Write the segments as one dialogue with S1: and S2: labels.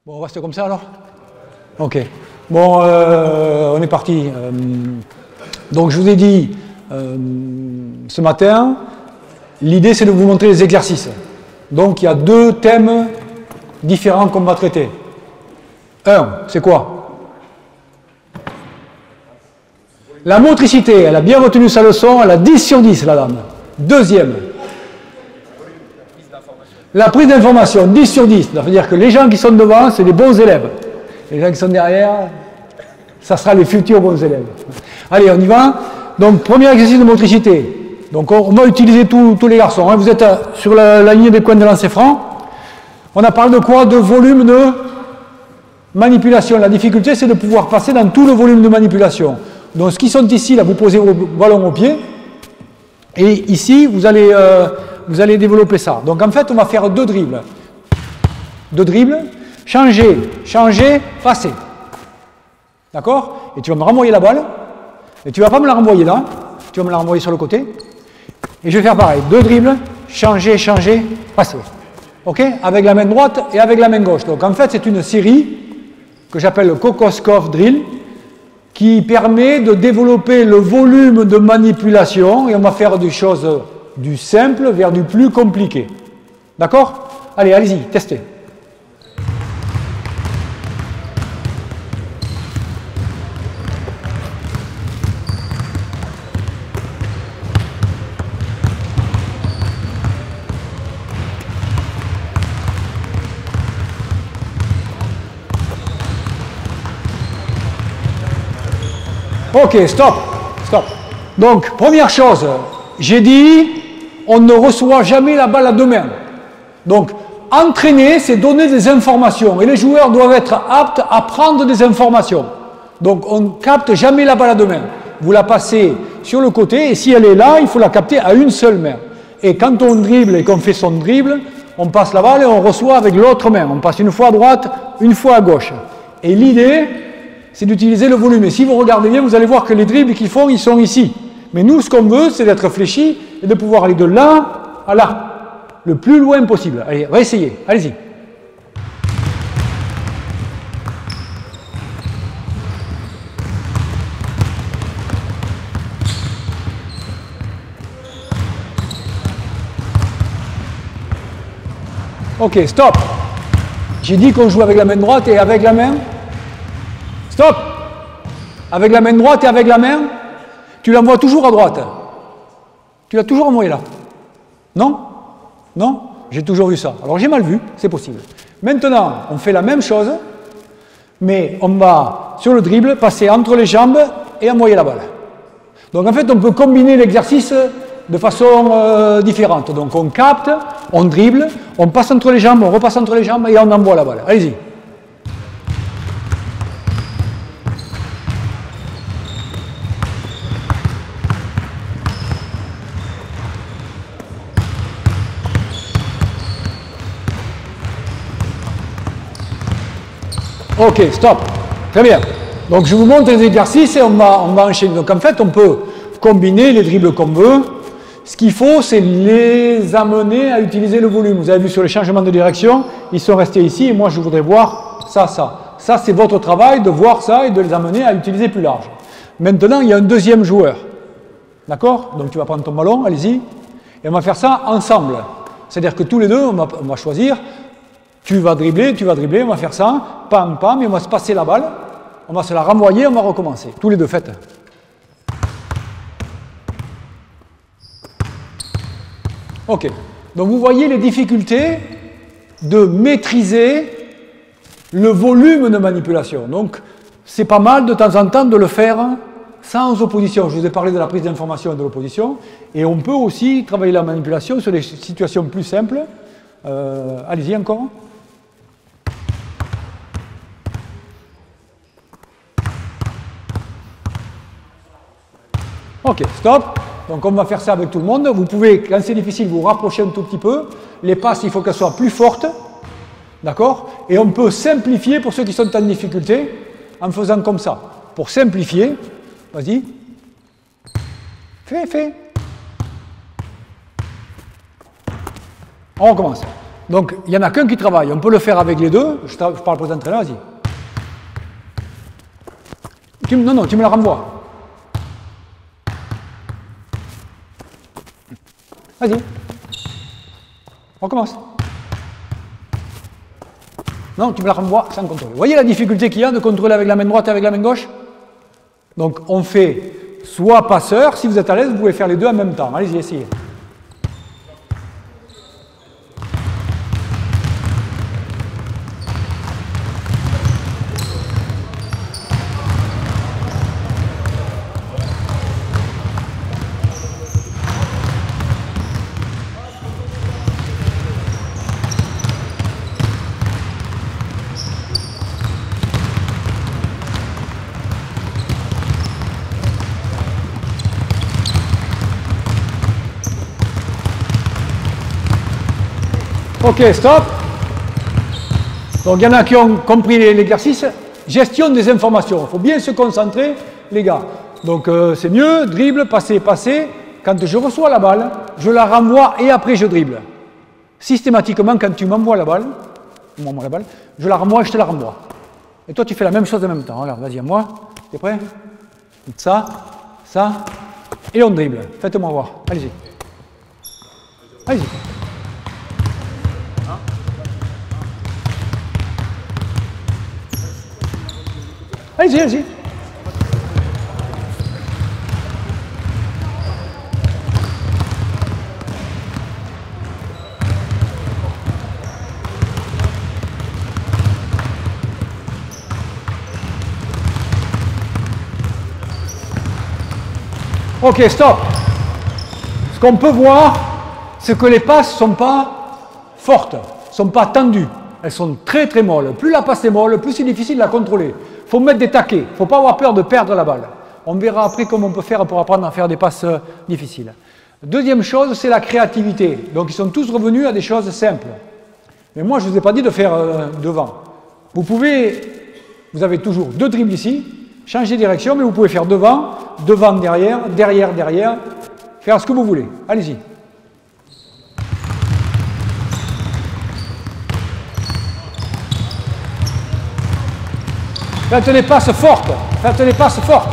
S1: Bon, on reste comme ça alors? Ok. Bon, on est parti. Donc, je vous ai dit ce matin, l'idée c'est de vous montrer les exercices. Donc, il y a deux thèmes différents qu'on va traiter. Un, c'est quoi? La motricité. Elle a bien retenu sa leçon, elle a 10 sur 10, la dame. Deuxième. La prise d'information, 10 sur 10. Ça veut dire que les gens qui sont devant, c'est les bons élèves. Les gens qui sont derrière, ça sera les futurs bons élèves. Allez, on y va. Donc, premier exercice de motricité. Donc, on va utiliser tous les garçons. Hein. Vous êtes sur la ligne des coins de lancer franc. On a parlé de quoi? De volume de manipulation. La difficulté, c'est de pouvoir passer dans tout le volume de manipulation. Donc, ceux qui sont ici, là, vous posez vos ballons au pied. Et ici, vous allez développer ça. Donc, en fait, on va faire deux dribbles. Deux dribbles. Changer, passer. D'accord? Et tu vas me renvoyer la balle. Et tu ne vas pas me la renvoyer là. Tu vas me la renvoyer sur le côté. Et je vais faire pareil. Deux dribbles. Changer, passer. OK? Avec la main droite et avec la main gauche. Donc, en fait, c'est une série que j'appelle le Kokoskov drill, qui permet de développer le volume de manipulation, et on va faire des choses du simple vers du plus compliqué. D'accord? Allez, allez-y, testez. Ok, stop. Donc, première chose, j'ai dit, on ne reçoit jamais la balle à deux mains. Donc, entraîner, c'est donner des informations. Et les joueurs doivent être aptes à prendre des informations. Donc, on ne capte jamais la balle à deux mains. Vous la passez sur le côté, et si elle est là, il faut la capter à une seule main. Et quand on dribble et qu'on fait son dribble, on passe la balle et on reçoit avec l'autre main. On passe une fois à droite, une fois à gauche. Et l'idée, c'est d'utiliser le volume. Et si vous regardez bien, vous allez voir que les dribbles qu'ils font, ils sont ici. Mais nous, ce qu'on veut, c'est d'être fléchi et de pouvoir aller de là à là, le plus loin possible. Allez, on va essayer. Allez-y. Ok, stop. J'ai dit qu'on joue avec la main droite et avec la main. Stop. Avec la main droite et avec la main, tu l'envoies toujours à droite. Tu l'as toujours envoyé là. Non? Non? J'ai toujours vu ça. Alors j'ai mal vu, c'est possible. Maintenant, on fait la même chose, mais on va, sur le dribble, passer entre les jambes et envoyer la balle. Donc en fait, on peut combiner l'exercice de façon différente. Donc on capte, on dribble, on passe entre les jambes, on repasse entre les jambes et on envoie la balle. Allez-y. Ok, stop. Très bien. Donc je vous montre les exercices et on va enchaîner. Donc en fait, on peut combiner les dribbles qu'on veut. Ce qu'il faut, c'est les amener à utiliser le volume. Vous avez vu sur les changements de direction, ils sont restés ici et moi je voudrais voir ça. Ça, c'est votre travail de voir ça et de les amener à utiliser plus large. Maintenant, il y a un deuxième joueur. D'accord? Donc tu vas prendre ton ballon, allez-y. Et on va faire ça ensemble. C'est-à-dire que tous les deux, on va choisir. Tu vas dribbler, on va faire ça, pam, pam, et on va se passer la balle, on va se la renvoyer, on va recommencer. Tous les deux, faites. Ok. Donc vous voyez les difficultés de maîtriser le volume de manipulation. Donc c'est pas mal de temps en temps de le faire sans opposition. Je vous ai parlé de la prise d'information et de l'opposition, et on peut aussi travailler la manipulation sur des situations plus simples. Allez-y encore. Ok, stop. Donc on va faire ça avec tout le monde. Vous pouvez, quand c'est difficile, vous rapprocher un tout petit peu. Les passes, il faut qu'elles soient plus fortes. D'accord? Et on peut simplifier pour ceux qui sont en difficulté en faisant comme ça. Pour simplifier, vas-y. Fais. On recommence. Donc, il n'y en a qu'un qui travaille. On peut le faire avec les deux. Je parle pour les entraîneurs, vas-y. Non, tu me la renvoies. Vas-y. On recommence. Non, tu me la renvoies sans contrôler. Vous voyez la difficulté qu'il y a de contrôler avec la main droite et avec la main gauche? Donc, on fait soit passeur. Si vous êtes à l'aise, vous pouvez faire les deux en même temps. Allez-y, essayez. Ok, stop. Donc il y en a qui ont compris l'exercice. Gestion des informations. Il faut bien se concentrer, les gars. Donc c'est mieux, dribble, passer, passer. Quand je reçois la balle, je la renvoie et après je dribble. Systématiquement, quand tu m'envoies la balle, je la renvoie et je te la renvoie. Et toi, tu fais la même chose en même temps. Regarde, vas-y, à moi. T'es prêt? Ça, et on dribble. Faites-moi voir. Allez-y. Allez-y. Allez-y, allez-y. Ok, stop. Ce qu'on peut voir, c'est que les passes ne sont pas fortes, ne sont pas tendues. Elles sont très très molles. Plus la passe est molle, plus c'est difficile de la contrôler. Il faut mettre des taquets. Il ne faut pas avoir peur de perdre la balle. On verra après comment on peut faire pour apprendre à faire des passes difficiles. Deuxième chose, c'est la créativité. Donc ils sont tous revenus à des choses simples. Mais moi, je ne vous ai pas dit de faire devant. Vous avez toujours deux dribbles ici, changer de direction, mais vous pouvez faire devant, devant, derrière, derrière, derrière, faire ce que vous voulez. Allez-y. Faites les passes fortes. Faites les passes fortes.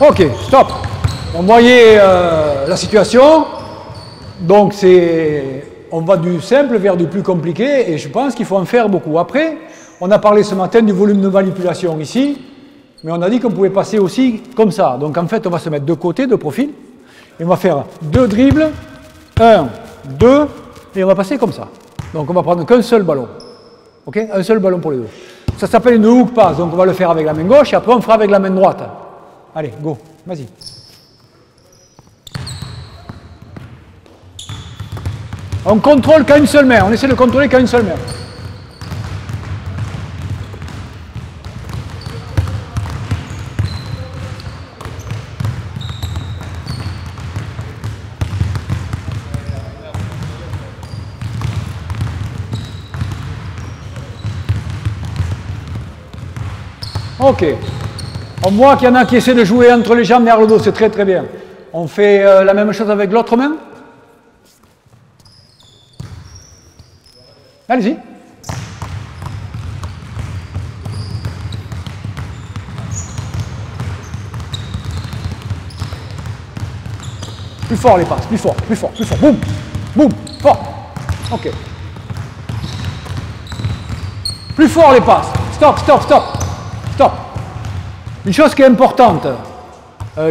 S1: Ok, stop. On voyait la situation. Donc on va du simple vers du plus compliqué et je pense qu'il faut en faire beaucoup. Après, on a parlé ce matin du volume de manipulation ici, mais on a dit qu'on pouvait passer aussi comme ça. Donc en fait, on va se mettre de côté, de profil, et on va faire deux dribbles, 1, 2, et on va passer comme ça. Donc on va prendre qu'un seul ballon. Ok? Un seul ballon pour les deux. Ça s'appelle une hook pass, donc on va le faire avec la main gauche et après on fera avec la main droite. Allez, go, vas-y. On contrôle qu'à une seule main, on essaie de contrôler qu'à une seule main. Ok. On voit qu'il y en a qui essaient de jouer entre les jambes derrière le dos, c'est très très bien. On fait la même chose avec l'autre main. Allez-y. Plus fort les passes, plus fort, plus fort, plus fort. Boum, boum, fort. Ok. Plus fort les passes. Stop, stop, stop. Stop. Une chose qui est importante,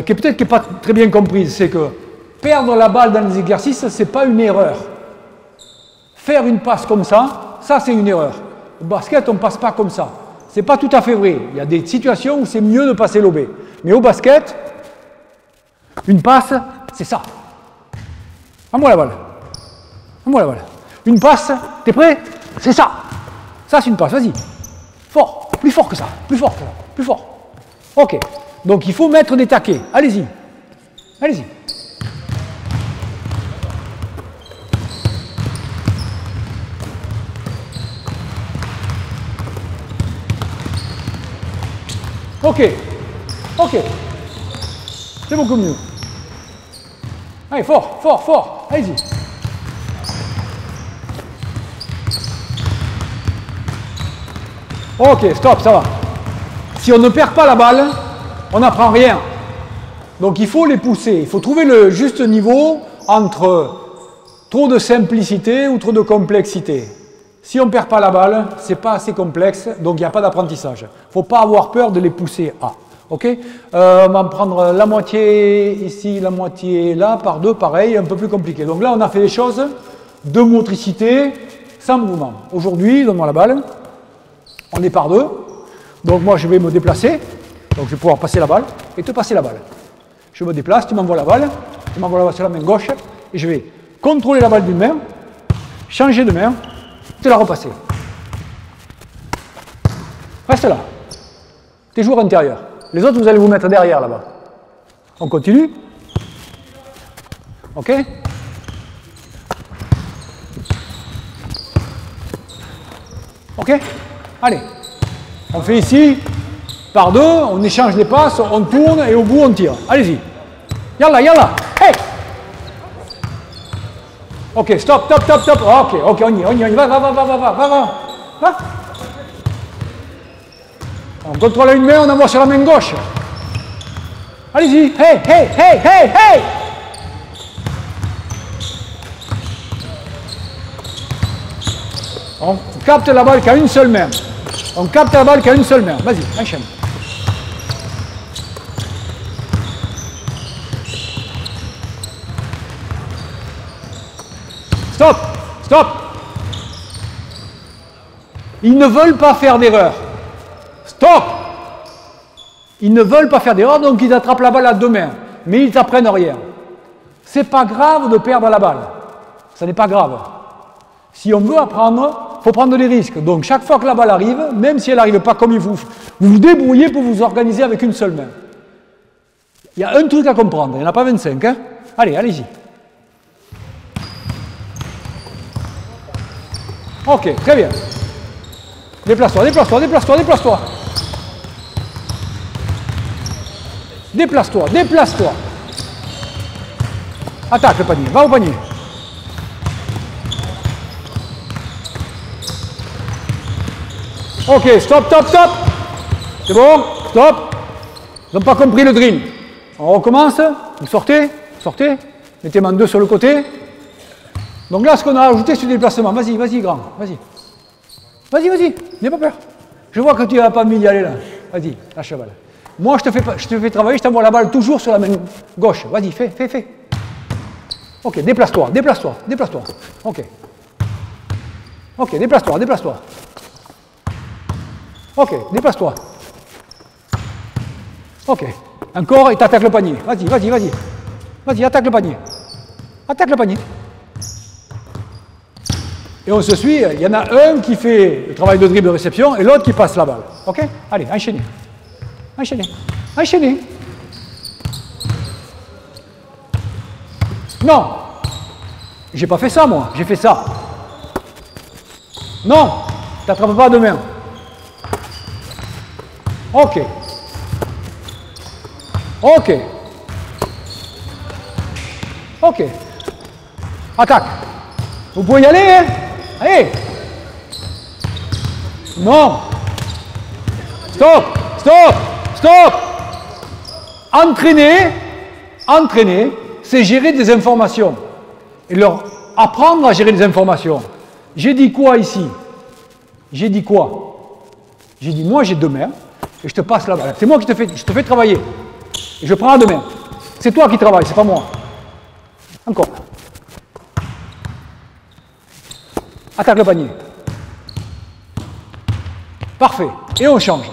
S1: qui est peut-être qui n'est pas très bien comprise, c'est que perdre la balle dans les exercices, ce n'est pas une erreur. Faire une passe comme ça c'est une erreur. Au basket, on ne passe pas comme ça. Ce n'est pas tout à fait vrai. Il y a des situations où c'est mieux de passer lobé. Mais au basket, une passe, c'est ça. À-moi la balle. À-moi la balle. Une passe, t'es prêt? C'est ça. Ça, c'est une passe. Vas-y. Fort. Plus fort que ça. Plus fort que ça. Plus fort. Ok. Donc il faut mettre des taquets. Allez-y. Allez-y. Ok. Ok. C'est beaucoup mieux. Allez, fort, fort, fort. Allez-y. Ok, stop, ça va. Si on ne perd pas la balle, on n'apprend rien. Donc il faut les pousser. Il faut trouver le juste niveau entre trop de simplicité ou trop de complexité. Si on ne perd pas la balle, ce n'est pas assez complexe, donc il n'y a pas d'apprentissage. Il ne faut pas avoir peur de les pousser à. Ok, on va prendre la moitié ici, la moitié là, par deux, pareil, un peu plus compliqué. Donc là, on a fait les choses de motricité, sans mouvement. Aujourd'hui, donne-moi la balle. On est par deux. Donc moi, je vais me déplacer. Donc je vais pouvoir passer la balle et te passer la balle. Je me déplace, tu m'envoies la balle. Tu m'envoies la balle sur la main gauche. Et je vais contrôler la balle d'une main, changer de main, te la repasser. Reste là. T'es joueur intérieur. Les autres, vous allez vous mettre derrière là-bas. On continue. Ok? Ok? Allez. On fait ici, par deux, on échange les passes, on tourne et au bout on tire. Allez-y. Yalla, yalla. Hey! Ok, stop, stop, stop, stop. Ok, ok, on y va, va. On contrôle une main, on envoie sur la main gauche. Allez-y. Hey, hey, hey, hey, hey! On capte la balle qu'à une seule main. On capte la balle qu'à une seule main. Vas-y, enchaîne. Stop! Stop! Ils ne veulent pas faire d'erreur. Stop! Ils ne veulent pas faire d'erreur, donc ils attrapent la balle à deux mains. Mais ils t'apprennent rien. C'est pas grave de perdre la balle. Ça n'est pas grave. Si on veut apprendre, il faut prendre des risques. Donc chaque fois que la balle arrive, même si elle n'arrive pas comme il faut, vous vous débrouillez pour vous organiser avec une seule main. Il y a un truc à comprendre, il n'y en a pas 25. Hein? Allez, allez-y. Ok, très bien. Déplace-toi, déplace-toi, déplace-toi, déplace-toi. Déplace-toi, déplace-toi. Attaque le panier, va au panier. Ok, stop, stop, stop. C'est bon, stop. Ils n'ont pas compris le drill. On recommence. Vous sortez, sortez. Mettez main 2 sur le côté. Donc là, ce qu'on a ajouté, c'est du déplacement. Vas-y, vas-y, grand. Vas-y. Vas-y, vas-y. N'aie pas peur. Je vois que tu n'as pas mis d'y aller là. Vas-y, lâche la balle. Moi, je te fais travailler, je t'envoie la balle toujours sur la main gauche. Vas-y, fais, fais, fais. Ok, déplace-toi, déplace-toi, déplace-toi. Ok. Ok, déplace-toi, déplace-toi. Ok, déplace-toi. Ok. Encore, et t'attaques le panier. Vas-y, vas-y, vas-y. Vas-y, attaque le panier. Attaque le panier. Et on se suit. Il y en a un qui fait le travail de dribble de réception et l'autre qui passe la balle. Ok? Allez, enchaînez. Enchaînez. Enchaînez. Non. J'ai pas fait ça, moi. J'ai fait ça. Non. T'attrapes pas de main. Ok. Ok. Ok. Attaque. Vous pouvez y aller, hein? Allez. Non. Stop. Stop. Stop. Entraîner. Entraîner, c'est gérer des informations. Et leur apprendre à gérer des informations. J'ai dit quoi ici? J'ai dit quoi? J'ai dit, moi j'ai deux mains, et je te passe la balle. C'est moi qui je te fais travailler. Et je prends à deux mains. C'est toi qui travailles, c'est pas moi. Encore. Attaque le panier. Parfait. Et on change.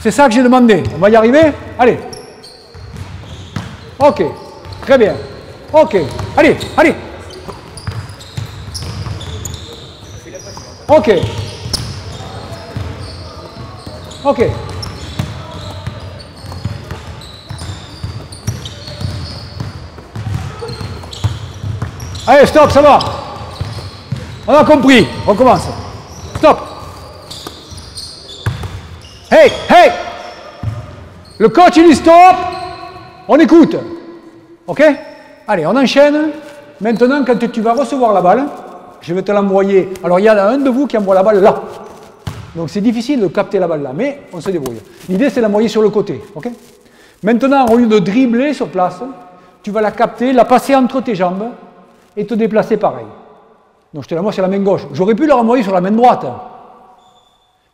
S1: C'est ça que j'ai demandé. On va y arriver? Allez. Ok. Très bien. Ok. Allez, allez. Ok. Ok. Allez, stop, ça va. On a compris, on commence. Stop. Hey, hey. Le coach, il dit stop. On écoute. Ok? Allez, on enchaîne. Maintenant, quand tu vas recevoir la balle, je vais te l'envoyer. Alors, il y en a un de vous qui envoie la balle là. Donc, c'est difficile de capter la balle là, mais on se débrouille. L'idée, c'est de l'envoyer sur le côté. Ok? Maintenant, au lieu de dribbler sur place, tu vas la capter, la passer entre tes jambes et te déplacer pareil. Donc, je te l'envoie sur la main gauche. J'aurais pu la renvoyer sur la main droite.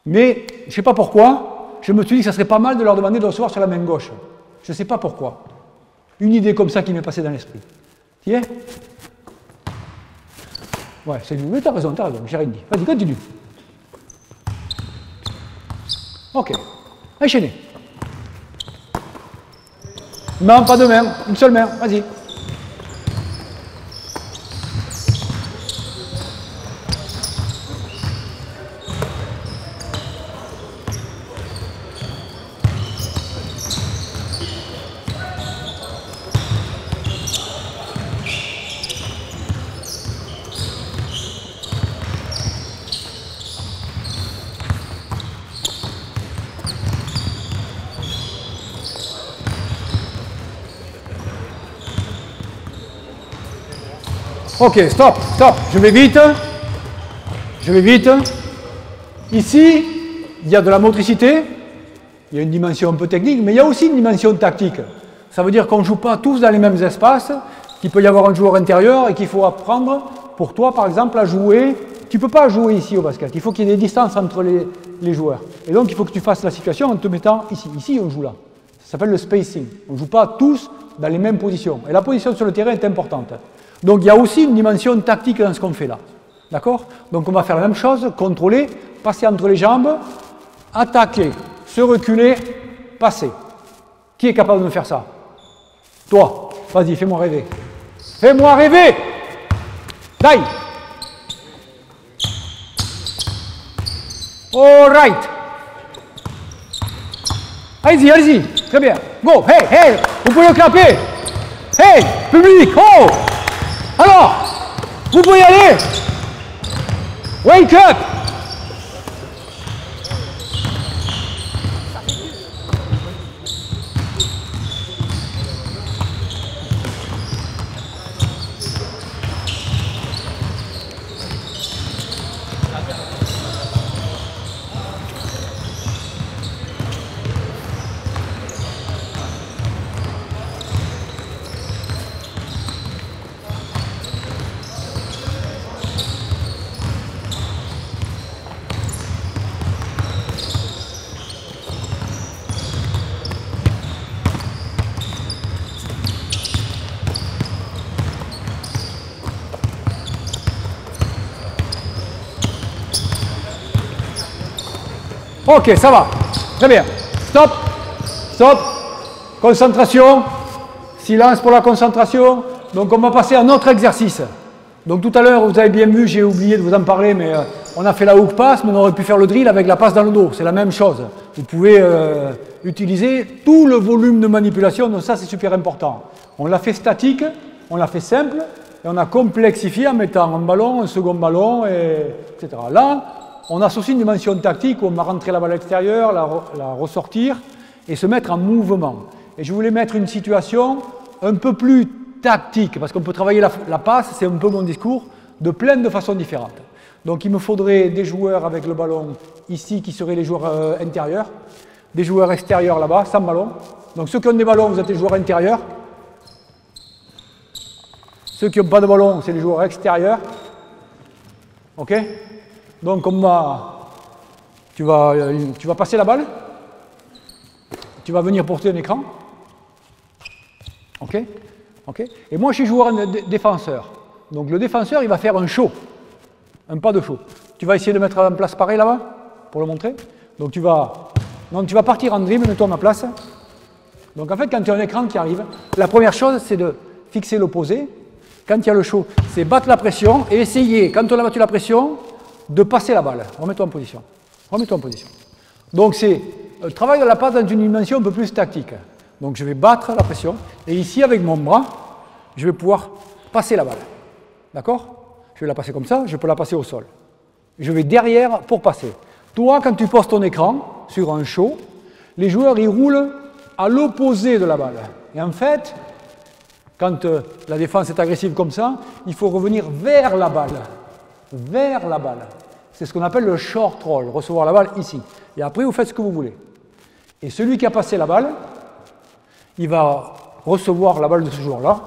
S1: Mais, je ne sais pas pourquoi, je me suis dit que ça serait pas mal de leur demander de recevoir sur la main gauche. Je ne sais pas pourquoi. Une idée comme ça qui m'est passée dans l'esprit. Tu y es? Ouais, c'est lui. Mais t'as raison, j'ai rien dit. Vas-y, continue. Ok. Enchaînez. Non, pas de main. Une seule main. Vas-y. Ok, stop, stop, je vais vite. Je vais vite. Ici, il y a de la motricité, il y a une dimension un peu technique, mais il y a aussi une dimension tactique. Ça veut dire qu'on ne joue pas tous dans les mêmes espaces, qu'il peut y avoir un joueur intérieur et qu'il faut apprendre, pour toi par exemple, à jouer. Tu ne peux pas jouer ici au basket, il faut qu'il y ait des distances entre les joueurs. Et donc il faut que tu fasses la situation en te mettant ici. Ici, on joue là. Ça s'appelle le spacing. On ne joue pas tous dans les mêmes positions. Et la position sur le terrain est importante. Donc il y a aussi une dimension tactique dans ce qu'on fait là. D'accord? Donc on va faire la même chose, contrôler, passer entre les jambes, attaquer, se reculer, passer. Qui est capable de me faire ça? Toi. Vas-y, fais-moi rêver. Fais-moi rêver! Die! All right! Allez-y, allez-y. Très bien. Go! Hey, hey! Vous pouvez le clapper! Hey! Public! Oh! Alors, vous pouvez y aller. Wake up. Ok, ça va. Très bien. Stop. Stop. Concentration. Silence pour la concentration. Donc on va passer à un autre exercice. Donc tout à l'heure, vous avez bien vu, j'ai oublié de vous en parler, mais on a fait la hook pass, mais on aurait pu faire le drill avec la passe dans le dos. C'est la même chose. Vous pouvez utiliser tout le volume de manipulation, donc ça c'est super important. On l'a fait statique, on l'a fait simple, et on a complexifié en mettant un ballon, un second ballon, etc. Là, on associe une dimension tactique où on va rentrer la balle à l'extérieur, la ressortir et se mettre en mouvement. Et je voulais mettre une situation un peu plus tactique, parce qu'on peut travailler la passe, c'est un peu mon discours, de plein de façons différentes. Donc il me faudrait des joueurs avec le ballon ici qui seraient les joueurs intérieurs, des joueurs extérieurs là-bas, sans ballon. Donc ceux qui ont des ballons, vous êtes les joueurs intérieurs. Ceux qui n'ont pas de ballon, c'est les joueurs extérieurs. Ok? Donc tu vas passer la balle, tu vas venir porter un écran, ok? Et moi je suis joueur défenseur, donc le défenseur il va faire un show, un pas de show. Tu vas essayer de mettre en place pareil là-bas, pour le montrer. Donc tu vas partir en dribble, mets-toi à ma place. Donc en fait quand tu as un écran qui arrive, la première chose c'est de fixer l'opposé. Quand il y a le show, c'est battre la pression et essayer, quand on a battu la pression, de passer la balle. Remets-toi en position. Remets-toi en position. Donc c'est le travail de la passe dans une dimension un peu plus tactique. Donc je vais battre la pression et ici avec mon bras, je vais pouvoir passer la balle. D'accord? Je vais la passer comme ça, je peux la passer au sol. Je vais derrière pour passer. Toi, quand tu poses ton écran sur un show, les joueurs, ils roulent à l'opposé de la balle. Et en fait, quand la défense est agressive comme ça, il faut revenir vers la balle. Vers la balle. C'est ce qu'on appelle le short roll, recevoir la balle ici. Et après, vous faites ce que vous voulez. Et celui qui a passé la balle, il va recevoir la balle de ce joueur-là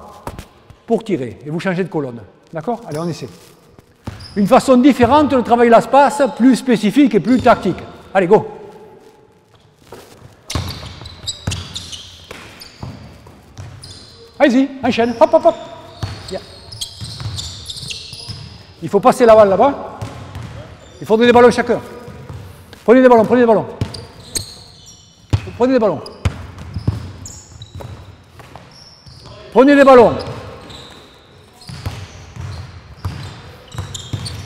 S1: pour tirer. Et vous changez de colonne. D'accord? Allez, on essaie. Une façon différente de travailler l'espace, plus spécifique et plus tactique. Allez, go! Allez-y, enchaîne. Hop, hop, hop. Yeah. Il faut passer la balle là-bas. Il faudrait des ballons chacun. Prenez des ballons, prenez des ballons. Prenez des ballons. Prenez des ballons.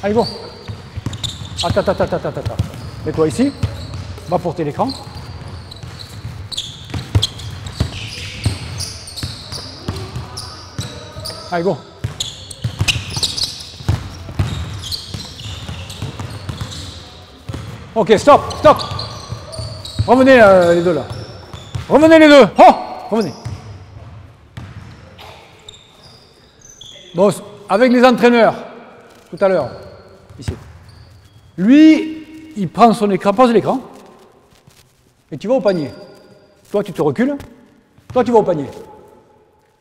S1: Allez, go. Attends. Mets-toi ici. Va porter l'écran. Allez, go. Ok, stop. Revenez les deux là. Revenez les deux. Oh, revenez. Bon, avec les entraîneurs, tout à l'heure, ici. Lui, il prend son écran, pose l'écran, et tu vas au panier. Toi, tu te recules. Toi, tu vas au panier.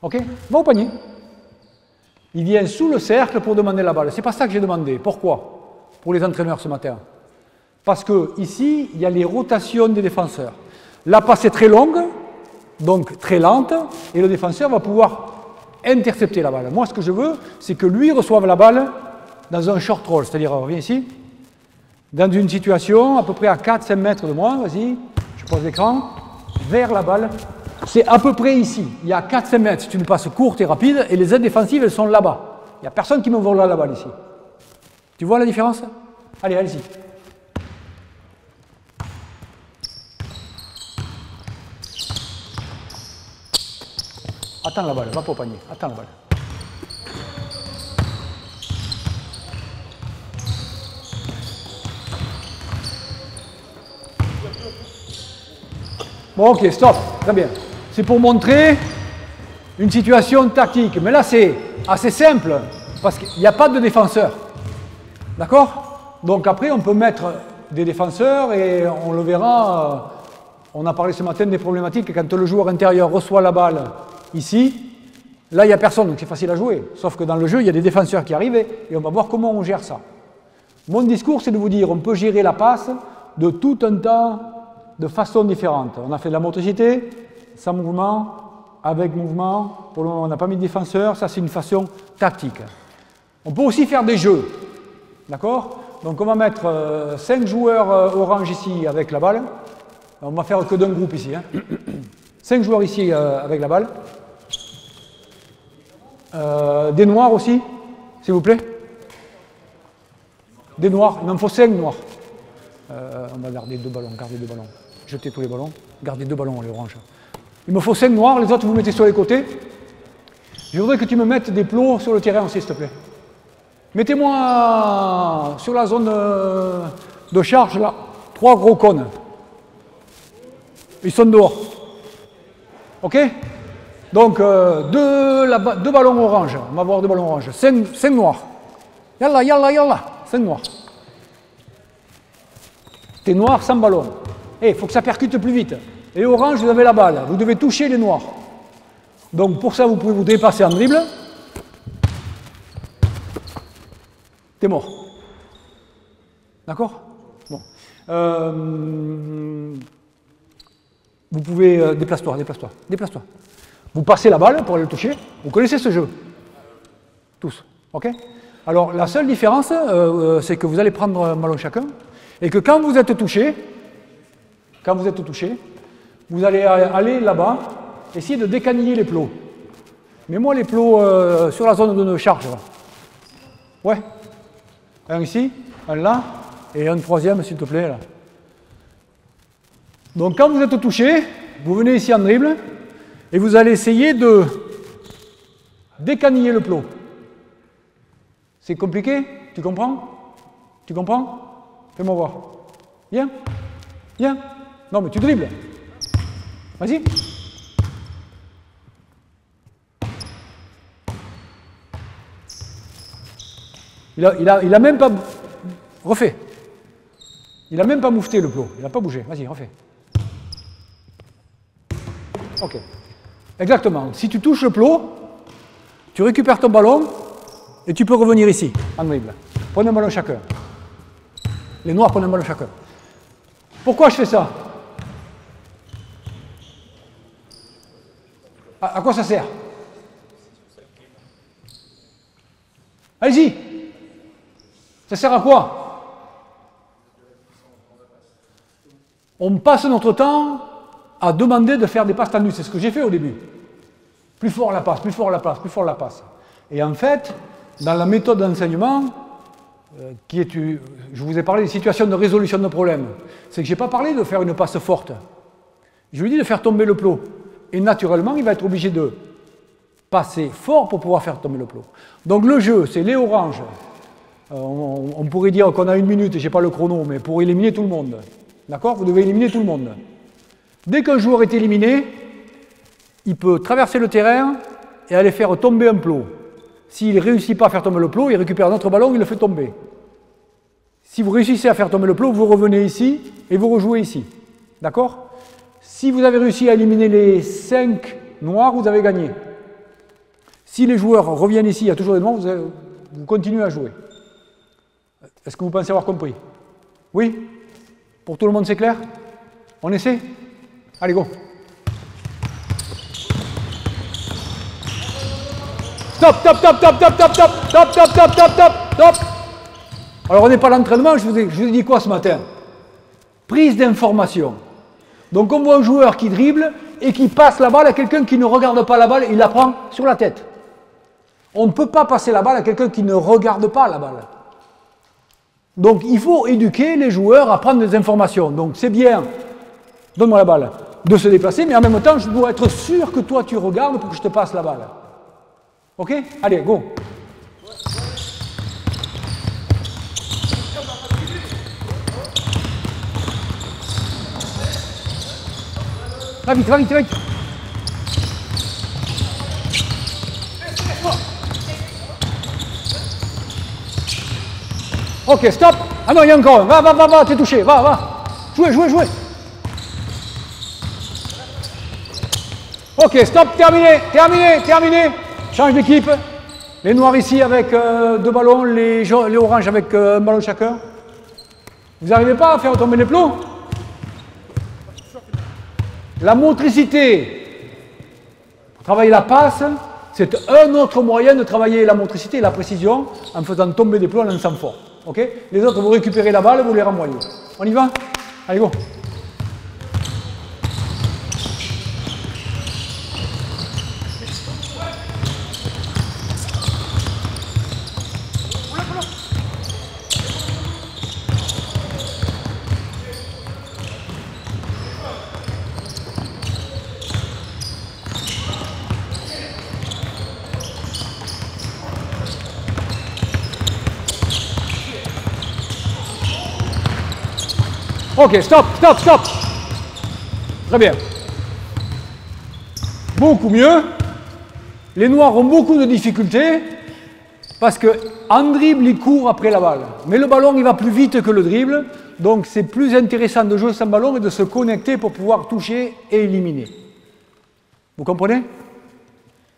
S1: Ok? Va au panier. Il vient sous le cercle pour demander la balle. C'est pas ça que j'ai demandé. Pourquoi? Pour les entraîneurs ce matin. Parce que ici, il y a les rotations des défenseurs. La passe est très longue, donc très lente, et le défenseur va pouvoir intercepter la balle. Moi, ce que je veux, c'est que lui reçoive la balle dans un short roll, c'est-à-dire, reviens ici, dans une situation à peu près à 4-5 mètres de moi, vas-y, je pose l'écran, vers la balle. C'est à peu près ici. Il y a 4-5 mètres, c'est une passe courte et rapide, et les aides défensives, elles sont là-bas. Il n'y a personne qui me vole la balle ici. Tu vois la différence? Allez, allez-y. Attends la balle, va pas au panier. Attends la balle. Bon, ok, stop. Très bien. C'est pour montrer une situation tactique. Mais là, c'est assez simple, parce qu'il n'y a pas de défenseur. D'accord? Donc après, on peut mettre des défenseurs et on le verra. On a parlé ce matin des problématiques. Quand le joueur intérieur reçoit la balle ici, là, il n'y a personne, donc c'est facile à jouer. Sauf que dans le jeu, il y a des défenseurs qui arrivent et on va voir comment on gère ça. Mon discours, c'est de vous dire, on peut gérer la passe de tout un tas de façons différentes. On a fait de la motricité, sans mouvement, avec mouvement. Pour le moment, on n'a pas mis de défenseur. Ça, c'est une façon tactique. On peut aussi faire des jeux. D'accord? Donc, on va mettre 5 joueurs orange ici avec la balle. On va faire que d'un groupe ici. 5 joueurs ici avec la balle. Des noirs aussi, s'il vous plaît. Des noirs. Il m'en faut 5 noirs. On va garder 2 ballons. Gardez 2 ballons. Jetez tous les ballons. Gardez 2 ballons, les oranges. Il me faut 5 noirs. Les autres, vous mettez sur les côtés. Je voudrais que tu me mettes des plots sur le terrain aussi, s'il te plaît. Mettez-moi sur la zone de charge, là, 3 gros cônes. Ils sont dehors. OK? Donc, 2 ballons orange. On va avoir 2 ballons orange. 5 noirs. Yalla. 5 noirs. T'es noir sans ballon. Il faut que ça percute plus vite. Et orange, vous avez la balle. Vous devez toucher les noirs. Donc, pour ça, vous pouvez vous dépasser en dribble. T'es mort. D'accord? Bon. Vous pouvez... déplace-toi. Vous passez la balle pour aller le toucher. Vous connaissez ce jeu? Tous. OK? Alors, la seule différence, c'est que vous allez prendre un ballon chacun et que quand vous êtes touché, vous allez aller là-bas, essayer de décaniller les plots. Mets-moi les plots sur la zone de charge. Là. Ouais. Un ici, un là, et un troisième, s'il te plaît, là. Donc, quand vous êtes touché, vous venez ici en dribble, et vous allez essayer de décaniller le plot. C'est compliqué? Tu comprends? Tu comprends? Fais-moi voir. Bien? Bien? Non, mais tu dribbles. Vas-y. Il a même pas... Refais. Il a même pas moufté le plot. Il n'a pas bougé. Vas-y, refais. Ok. Exactement. Si tu touches le plot, tu récupères ton ballon et tu peux revenir ici, en dribble. Prenez un ballon chacun. Les noirs prennent un ballon chacun. Pourquoi je fais ça? À quoi ça sert? Allez-y. Ça sert à quoi? On passe notre temps à demander de faire des passes tendues. C'est ce que j'ai fait au début. Plus fort la passe, plus fort la passe, plus fort la passe. Et en fait, dans la méthode d'enseignement, je vous ai parlé des situations de résolution de problèmes, c'est que je n'ai pas parlé de faire une passe forte. Je lui ai dit de faire tomber le plot. Et naturellement, il va être obligé de passer fort pour pouvoir faire tomber le plot. Donc le jeu, c'est les oranges. On pourrait dire qu'on a 1 minute, je n'ai pas le chrono, mais pour éliminer tout le monde. D'accord? Vous devez éliminer tout le monde. Dès qu'un joueur est éliminé, il peut traverser le terrain et aller faire tomber un plot. S'il ne réussit pas à faire tomber le plot, il récupère un autre ballon, il le fait tomber. Si vous réussissez à faire tomber le plot, vous revenez ici et vous rejouez ici. D'accord? Si vous avez réussi à éliminer les 5 noirs, vous avez gagné. Si les joueurs reviennent ici, il y a toujours des noirs, vous continuez à jouer. Est-ce que vous pensez avoir compris? Oui? Pour tout le monde, c'est clair? On essaie? Allez, go! Stop, stop, stop, stop, stop, stop, stop, stop, stop, stop, stop, stop, stop. Alors, on n'est pas à l'entraînement, je vous ai dit quoi ce matin? Prise d'information. Donc, on voit un joueur qui dribble et qui passe la balle à quelqu'un qui ne regarde pas la balle, il la prend sur la tête. On ne peut pas passer la balle à quelqu'un qui ne regarde pas la balle. Donc, il faut éduquer les joueurs à prendre des informations. Donc, c'est bien, donne-moi la balle, de se déplacer, mais en même temps, je dois être sûr que toi, tu regardes pour que je te passe la balle. Ok? Allez, go! Va vite, va vite, va vite! Ok, stop! Ah non, il y a encore un. Va, va, va, va, t'es touché, va, va! Jouez, jouez, jouez! Ok, stop, terminé, terminé, terminé! Change d'équipe. Les noirs ici avec 2 ballons, les oranges avec un ballon chacun. Vous n'arrivez pas à faire tomber les plots? La motricité, pour travailler la passe, c'est un autre moyen de travailler la motricité et la précision en faisant tomber des plots en lançant fort. Okay? Les autres, vous récupérez la balle, vous les renvoyez. On y va? Allez, go! Ok, stop, stop, stop. Très bien. Beaucoup mieux. Les noirs ont beaucoup de difficultés parce qu'en dribble, ils courent après la balle. Mais le ballon, il va plus vite que le dribble. Donc, c'est plus intéressant de jouer sans ballon et de se connecter pour pouvoir toucher et éliminer. Vous comprenez?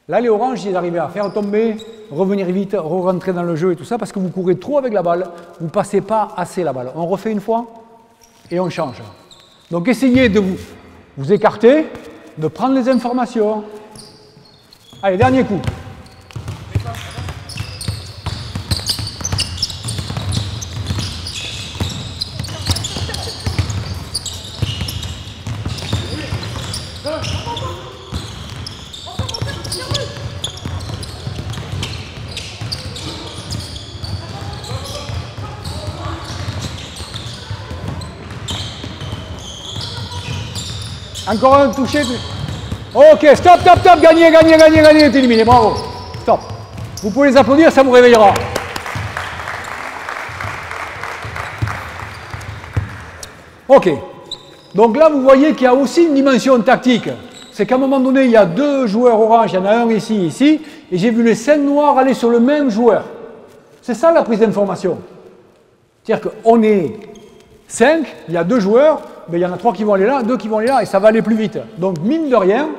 S1: Là, les oranges, ils arrivent à faire tomber, revenir vite, rentrer dans le jeu et tout ça parce que vous courez trop avec la balle. Vous ne passez pas assez la balle. On refait une fois? Et on change. Donc essayez de vous écarter, de prendre les informations. Allez, dernier coup. Encore un touché. Ok, stop, stop, stop, gagné, gagné, gagné, gagné, t'es éliminé, bravo. Stop. Vous pouvez les applaudir, ça vous réveillera. Ok. Donc là, vous voyez qu'il y a aussi une dimension tactique. C'est qu'à un moment donné, il y a deux joueurs orange, il y en a un ici, ici, et j'ai vu les 5 noirs aller sur le même joueur. C'est ça la prise d'information. C'est-à-dire qu'on est 5, il y a 2 joueurs, mais il y en a 3 qui vont aller là, 2 qui vont aller là, et ça va aller plus vite. Donc, mine de rien,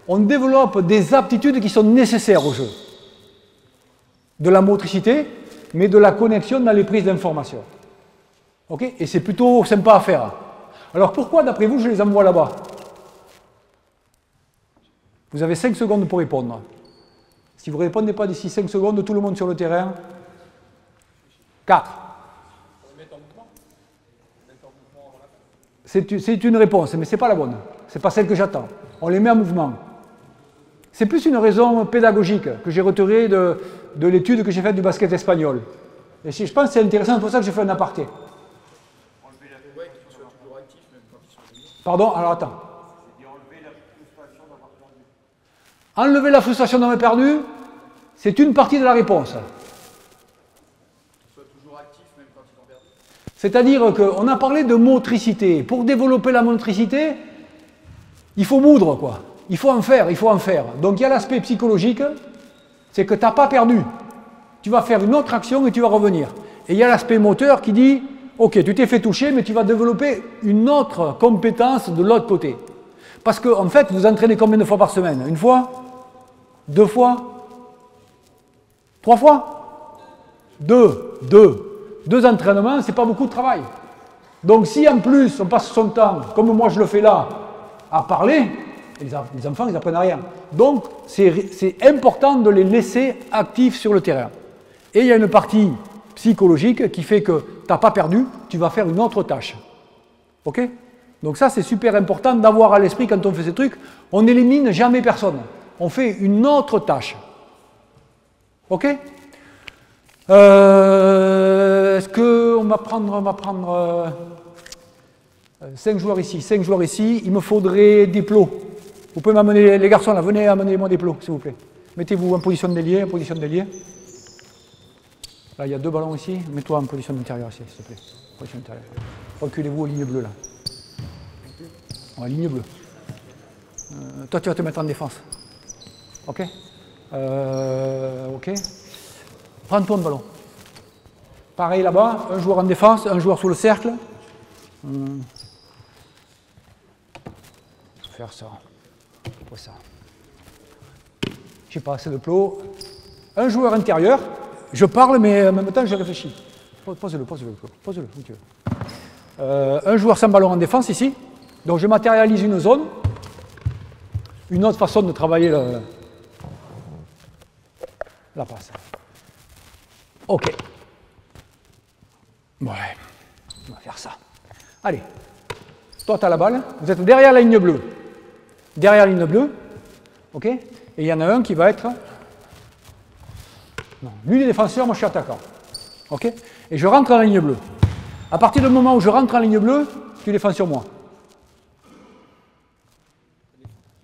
S1: on développe des aptitudes qui sont nécessaires au jeu. De la motricité, mais de la connexion dans les prises d'information. Ok? Et c'est plutôt sympa à faire. Alors pourquoi, d'après vous, je les envoie là-bas? Vous avez 5 secondes pour répondre. Si vous ne répondez pas d'ici 5 secondes, tout le monde sur le terrain. 4. C'est une réponse, mais ce n'est pas la bonne. Ce n'est pas celle que j'attends. On les met en mouvement. C'est plus une raison pédagogique que j'ai retirée de l'étude que j'ai faite du basket espagnol. Et je pense que c'est intéressant, c'est pour ça que j'ai fait un aparté. Pardon, alors attends. Enlever la frustration d'avoir perdu, c'est une partie de la réponse. C'est-à-dire qu'on a parlé de motricité. Pour développer la motricité, il faut moudre, quoi. Il faut en faire, il faut en faire. Donc il y a l'aspect psychologique, c'est que tu n'as pas perdu. Tu vas faire une autre action et tu vas revenir. Et il y a l'aspect moteur qui dit, ok, tu t'es fait toucher, mais tu vas développer une autre compétence de l'autre côté. Parce qu'en fait, vous entraînez combien de fois par semaine? Une fois? 2 fois? 3 fois? 2. 2 entraînements, c'est pas beaucoup de travail. Donc si en plus on passe son temps, comme moi je le fais là, à parler, les enfants ils apprennent rien. Donc c'est important de les laisser actifs sur le terrain. Et il y a une partie psychologique qui fait que tu n'as pas perdu, tu vas faire une autre tâche. Ok? Donc ça c'est super important d'avoir à l'esprit quand on fait ces trucs, on n'élimine jamais personne. On fait une autre tâche. Ok? Est-ce qu'on va prendre 5 joueurs ici, 5 joueurs ici, il me faudrait des plots. Vous pouvez m'amener, les garçons là, venez amener-moi des plots, s'il vous plaît. Mettez-vous en position d'ailier, Là, il y a 2 ballons ici, mets-toi en position d'intérieur ici, s'il te plaît. Position intérieure. Reculez-vous aux lignes bleues là. Ouais, ligne bleue. Toi, tu vas te mettre en défense. Ok? Ok. Prends-toi le ballon. Pareil là-bas, un joueur en défense, un joueur sous le cercle. Faire ça. Après ça. Je sais pas, c'est de plot. Un joueur intérieur. Je parle, mais en même temps, je réfléchis. Pose-le, où tu veux. Un joueur sans ballon en défense ici. Donc je matérialise une zone. Une autre façon de travailler la passe. Ok. Ouais. On va faire ça. Allez. Toi, tu as la balle. Vous êtes derrière la ligne bleue. Derrière la ligne bleue. Ok. Et il y en a un qui va être... Non. Lui, il est défenseur, moi, je suis attaquant. Ok. Et je rentre dans la ligne bleue. À partir du moment où je rentre en ligne bleue, tu défends sur moi.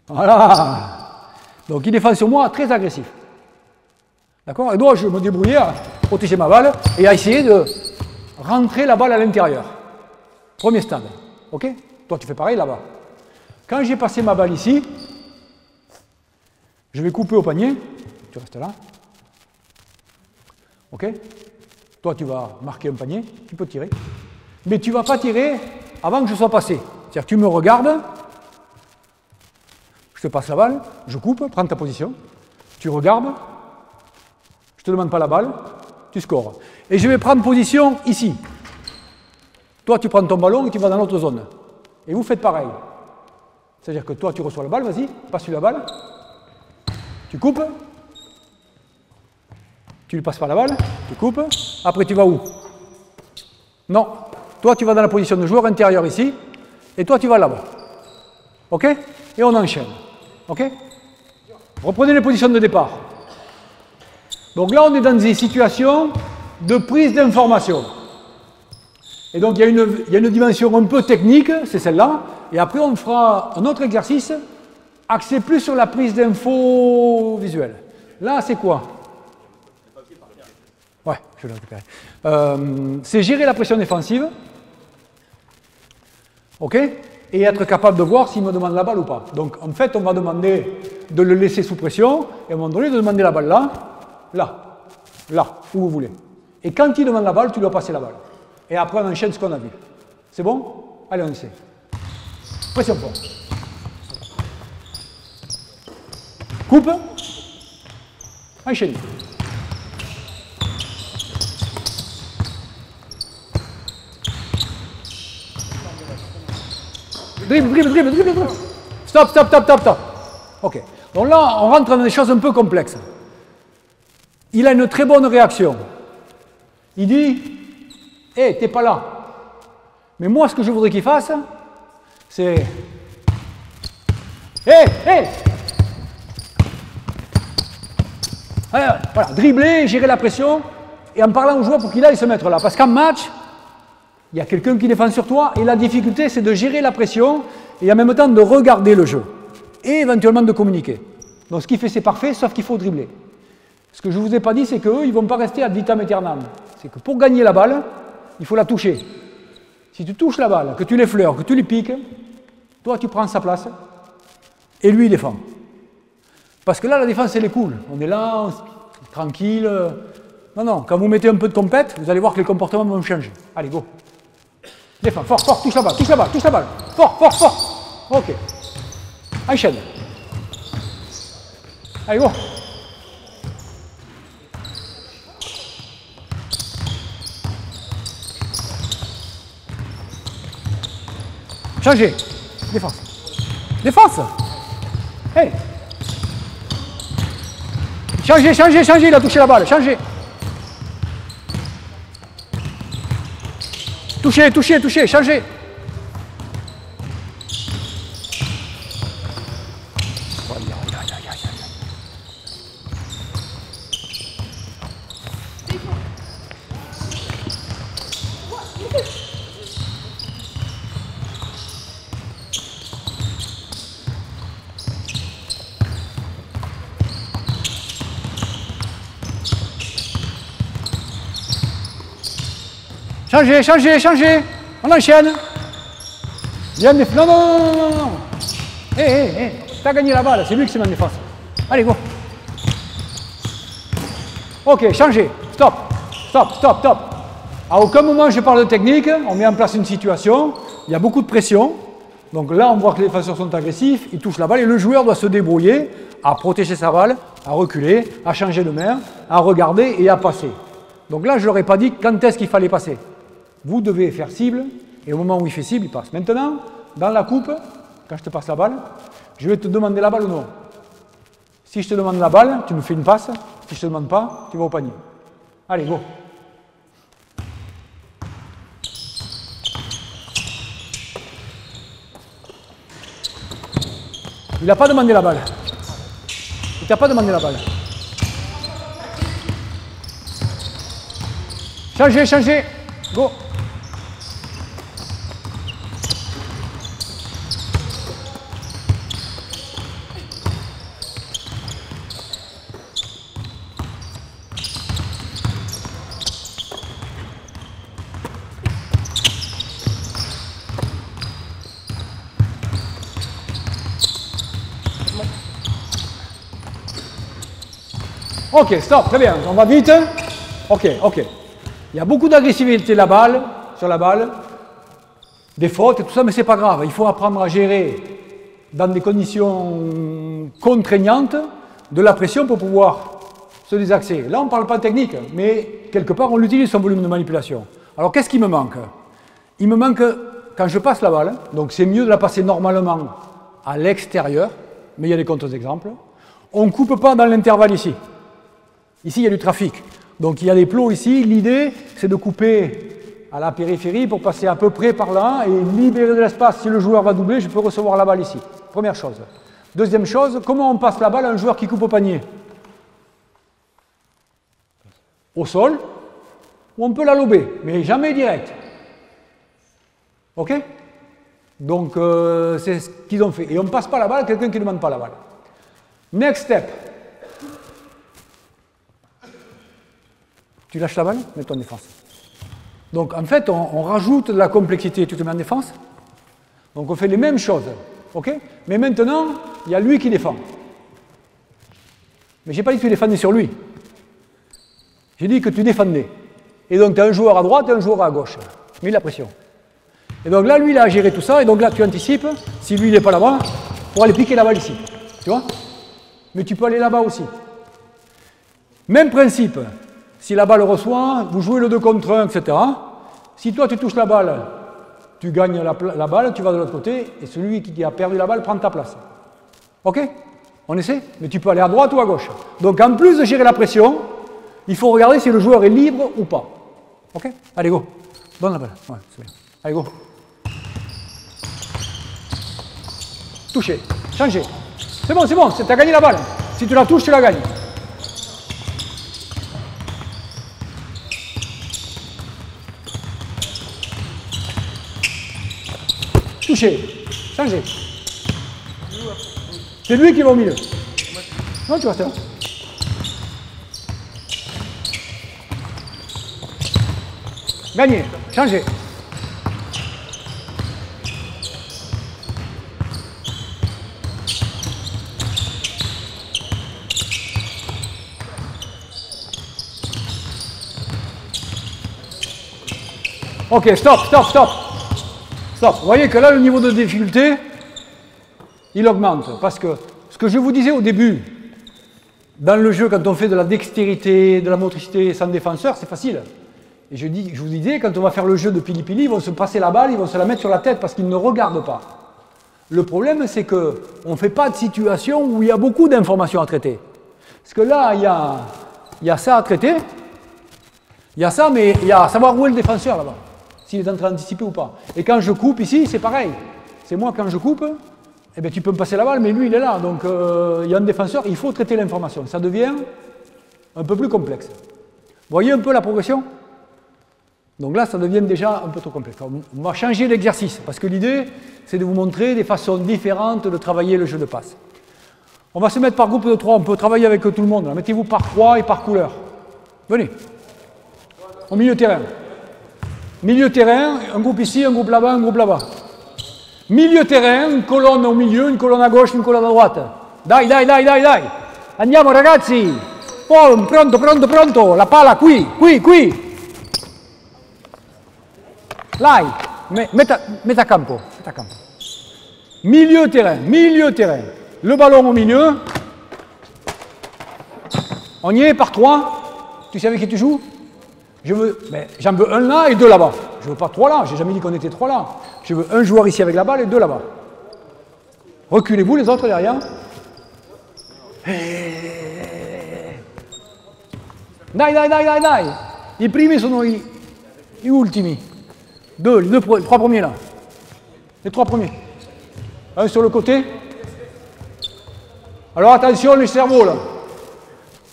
S1: Voilà. Donc, il défend sur moi très agressif. D'accord? Et donc, je me débrouillais à protéger ma balle et à essayer de rentrer la balle à l'intérieur. Premier stade. Ok? Toi, tu fais pareil là-bas. Quand j'ai passé ma balle ici, je vais couper au panier. Tu restes là. Ok? Toi, tu vas marquer un panier. Tu peux tirer. Mais tu ne vas pas tirer avant que je sois passé. C'est-à-dire que tu me regardes. Je te passe la balle. Je coupe. Prends ta position. Tu regardes. Je ne te demande pas la balle, tu scores. Et je vais prendre position ici. Toi, tu prends ton ballon et tu vas dans l'autre zone. Et vous faites pareil. C'est-à-dire que toi, tu reçois la balle, vas-y, passe-lui la balle. Tu coupes. Tu lui passes pas la balle, tu coupes. Après, tu vas où? Non. Toi, tu vas dans la position de joueur intérieur ici. Et toi, tu vas là-bas. OK? Et on enchaîne. OK? Reprenez les positions de départ. Donc là, on est dans des situations de prise d'information. Et donc, il y a une dimension un peu technique, c'est celle-là. Et après, on fera un autre exercice axé plus sur la prise d'infos visuelle. Là, c'est quoi? Ouais, je vais le récupérer. C'est gérer la pression défensive. OK? Et être capable de voir s'il me demande la balle ou pas. Donc en fait, on va demander de le laisser sous pression, et à un moment donné, de demander la balle là, là, là, où vous voulez. Et quand il demande la balle, tu dois passer la balle. Et après, on enchaîne ce qu'on a vu. C'est bon? Allez, on essaie. Pression forte. Coupe. Enchaîne. Dribble. Stop. Ok. Donc là, on rentre dans des choses un peu complexes. Il a une très bonne réaction. Il dit, hé, t'es pas là. Mais moi, ce que je voudrais qu'il fasse, c'est... Hé. Voilà, dribbler, gérer la pression, et en parlant au joueur pour qu'il aille se mettre là. Parce qu'en match, il y a quelqu'un qui défend sur toi, et la difficulté, c'est de gérer la pression, et en même temps de regarder le jeu, et éventuellement de communiquer. Donc ce qu'il fait, c'est parfait, sauf qu'il faut dribbler. Ce que je ne vous ai pas dit, c'est qu'eux, ils ne vont pas rester ad vitam aeternam. C'est que pour gagner la balle, il faut la toucher. Si tu touches la balle, que tu l'effleures, que tu lui piques, toi, tu prends sa place, et lui, il défend. Parce que là, la défense, elle est cool. On est là, tranquille. Non, quand vous mettez un peu de compète, vous allez voir que les comportements vont changer. Allez, go. Défends, fort, touche la balle. Fort. Ok. Enchaîne. Allez, go. Changez. Défense. Hey. Changez, il a touché la balle, changez. Touchez, changez. Changez. On enchaîne. Bien défense. Non. Hé. T'as gagné la balle, c'est lui qui s'est mis en défense. Allez, go. Ok, changez. Stop. À aucun moment je parle de technique, on met en place une situation, il y a beaucoup de pression. Donc là, on voit que les défenseurs sont agressifs, ils touchent la balle et le joueur doit se débrouiller à protéger sa balle, à reculer, à changer de main, à regarder et à passer. Donc là, je ne leur ai pas dit quand est-ce qu'il fallait passer. Vous devez faire cible, et au moment où il fait cible, il passe. Maintenant, dans la coupe, quand je te passe la balle, je vais te demander la balle ou non. Si je te demande la balle, tu me fais une passe. Si je ne te demande pas, tu vas au panier. Allez, go. Il n'a pas demandé la balle. Il t'a pas demandé la balle. Changez. Go. Ok, stop, très bien, on va vite. Ok. Il y a beaucoup d'agressivité sur la balle, des fautes et tout ça, mais c'est pas grave. Il faut apprendre à gérer dans des conditions contraignantes de la pression pour pouvoir se désaxer. Là, on ne parle pas de technique, mais quelque part, on utilise son volume de manipulation. Alors, qu'est-ce qui me manque? Il me manque, quand je passe la balle, donc c'est mieux de la passer normalement à l'extérieur, mais il y a des contre-exemples. On ne coupe pas dans l'intervalle ici. Ici, il y a du trafic. Donc, il y a des plots ici. L'idée, c'est de couper à la périphérie pour passer à peu près par là et libérer de l'espace. Si le joueur va doubler, je peux recevoir la balle ici. Première chose. Deuxième chose, comment on passe la balle à un joueur qui coupe au panier? Au sol, ou on peut la lober, mais jamais direct. Ok? Donc, c'est ce qu'ils ont fait. Et on ne passe pas la balle à quelqu'un qui ne demande pas la balle. Next step. Tu lâches la balle, mets-toi en défense. Donc en fait, on rajoute de la complexité. Tu te mets en défense, Donc on fait les mêmes choses. Ok? Mais maintenant, il y a lui qui défend. Mais je n'ai pas dit que tu défendais sur lui. J'ai dit que tu défendais. Et donc tu as un joueur à droite et un joueur à gauche. Mets la pression. Et donc là, lui, il a géré tout ça. Et donc là, tu anticipes. Si lui, il n'est pas là-bas, pour aller piquer la balle ici. Tu vois? Mais tu peux aller là-bas aussi. Même principe. Si la balle reçoit, vous jouez le 2 contre 1, etc. Si toi, tu touches la balle, tu gagnes la balle, tu vas de l'autre côté, et celui qui a perdu la balle prend ta place. Ok? On essaie? Mais tu peux aller à droite ou à gauche. Donc en plus de gérer la pression, il faut regarder si le joueur est libre ou pas. Ok? Allez, go. Donne la balle. Ouais, c'est bien. Allez, go. Toucher. Changer. C'est bon, tu as gagné la balle. Si tu la touches, tu la gagnes. Toucher. Changer. C'est lui qui va au milieu. Non, tu restes là. Gagner. Changer. Ok, stop. Stop. Vous voyez que là, le niveau de difficulté, il augmente. Parce que ce que je vous disais au début, dans le jeu, quand on fait de la dextérité, de la motricité sans défenseur, c'est facile. Et je vous disais, quand on va faire le jeu de pili-pili, ils vont se passer la balle, ils vont se la mettre sur la tête parce qu'ils ne regardent pas. Le problème, c'est qu'on ne fait pas de situation où il y a beaucoup d'informations à traiter. Parce que là, il y a ça à traiter, il y a ça, mais il y a à savoir où est le défenseur là-bas. S'il est en train d'anticiper ou pas. Et quand je coupe ici, c'est pareil. C'est moi, quand je coupe, eh bien, tu peux me passer la balle, mais lui, il est là. Donc, il y a un défenseur, il faut traiter l'information. Ça devient un peu plus complexe. Vous voyez un peu la progression? Donc là, ça devient déjà un peu trop complexe. On va changer l'exercice, parce que l'idée, c'est de vous montrer des façons différentes de travailler le jeu de passe. On va se mettre par groupe de 3, on peut travailler avec tout le monde. Mettez-vous par 3 et par couleur. Venez. Au milieu terrain. Milieu terrain, un groupe ici, un groupe là-bas, un groupe là-bas. Milieu terrain, une colonne au milieu, une colonne à gauche, une colonne à droite. Dai. Andiamo ragazzi. Pronto. La palla qui. Là, mets à campo. Milieu terrain. Le ballon au milieu. On y est par 3. Tu sais avec qui tu joues? J'en veux un là et 2 là-bas. Je veux pas 3 là, j'ai jamais dit qu'on était 3 là. Je veux un joueur ici avec la balle et 2 là-bas. Reculez-vous les autres derrière. Dai. I primi sono i ultimi. Les 3 premiers là. Les 3 premiers. Un sur le côté. Alors attention les cerveaux là.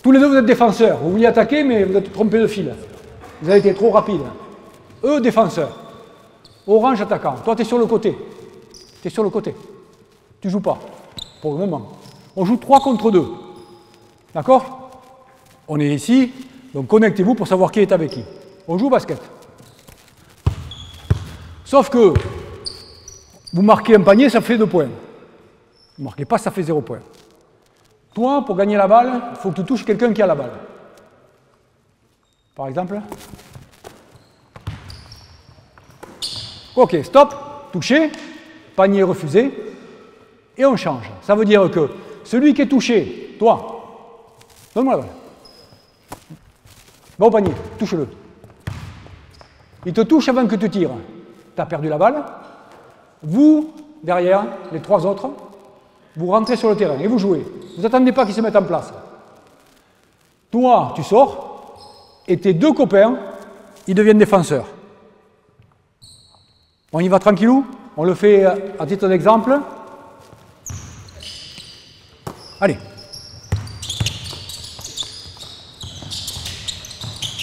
S1: Tous les deux vous êtes défenseurs. Vous vouliez attaquer mais vous êtes trompé de fil. Vous avez été trop rapide. Eux, défenseurs. Orange, attaquant. Toi, tu es sur le côté. Tu ne joues pas, pour le moment. On joue 3 contre 2. D'accord? On est ici, donc connectez-vous pour savoir qui est avec qui. On joue au basket. Sauf que, vous marquez un panier, ça fait 2 points. Vous ne marquez pas, ça fait 0 points. Toi, pour gagner la balle, il faut que tu touches quelqu'un qui a la balle. Par exemple. Ok, stop, touché, panier refusé, et on change. Ça veut dire que celui qui est touché, toi, donne-moi la balle. Va au panier, touche-le. Il te touche avant que tu tires. Tu as perdu la balle. Vous, derrière, les 3 autres, vous rentrez sur le terrain et vous jouez. Vous n'attendez pas qu'ils se mettent en place. Toi, tu sors. Et tes 2 copains, ils deviennent défenseurs. On y va tranquillou? On le fait à titre d'exemple. Allez.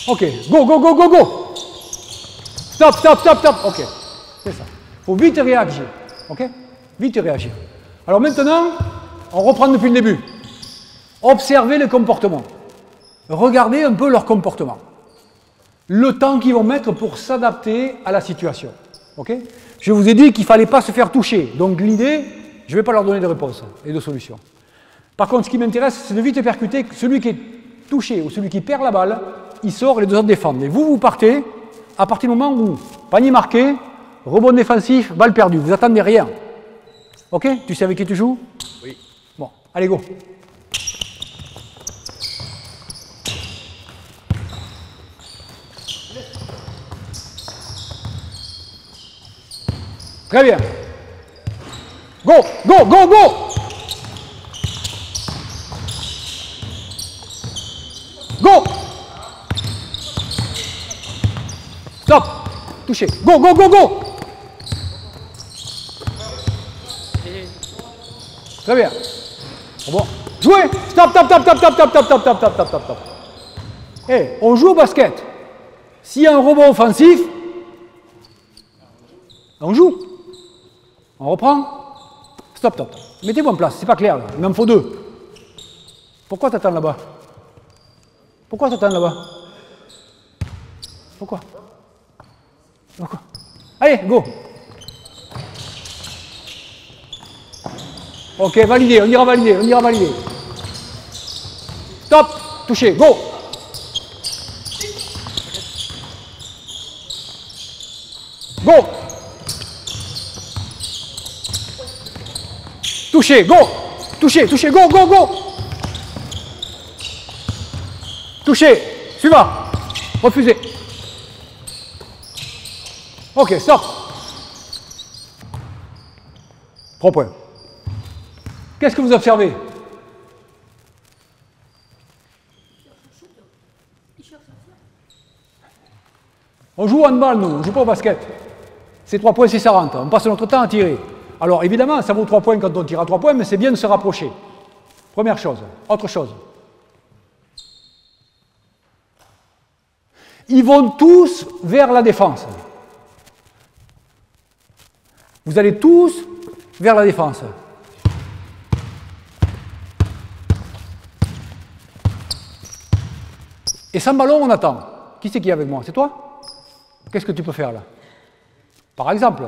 S1: Ok, go. Stop. Ok, c'est ça. Il faut vite réagir. Ok? Vite réagir. Alors maintenant, on reprend depuis le début. Observez le comportement. Regardez un peu leur comportement. Le temps qu'ils vont mettre pour s'adapter à la situation. Okay? je vous ai dit qu'il ne fallait pas se faire toucher. Donc l'idée, je ne vais pas leur donner de réponse et de solution. Par contre, ce qui m'intéresse, c'est de vite percuter celui qui est touché ou celui qui perd la balle, il sort et les deux autres défendent. Et vous, vous partez à partir du moment où panier marqué, rebond défensif, balle perdue. Vous attendez rien. Ok? Tu sais avec qui tu joues?
S2: Oui.
S1: Bon, allez, go. Très bien. Go, go, go, go. Go. Stop. Touché. Go, go, go, go. Très bien. Bon. Jouez. Stop, stop, stop, stop, stop, stop, stop, stop, stop, stop, stop, stop. Eh, on joue au basket. S'il y a un rebond offensif, on joue. On reprend. Stop, stop. Mettez-vous en place, c'est pas clair là. Il m'en faut deux. Pourquoi t'attends là-bas? Pourquoi t'attends là-bas? Pourquoi? Pourquoi? Allez, go. Ok, validé, on ira valider, on ira valider. Stop, touché, go. Go. Touché, go. Touché, touché, go, go, go. Touché, suivant. Refusé. Ok, stop. 3 points. Qu'est-ce que vous observez? On joue au handball, nous, on ne joue pas au basket. C'est 3 points si ça rentre. On passe notre temps à tirer. Alors évidemment, ça vaut 3 points quand on tire à 3 points, mais c'est bien de se rapprocher. Première chose. Autre chose. Ils vont tous vers la défense. Vous allez tous vers la défense. Et sans ballon, on attend. Qui c'est qui est avec moi? C'est toi? Qu'est-ce que tu peux faire là? Par exemple.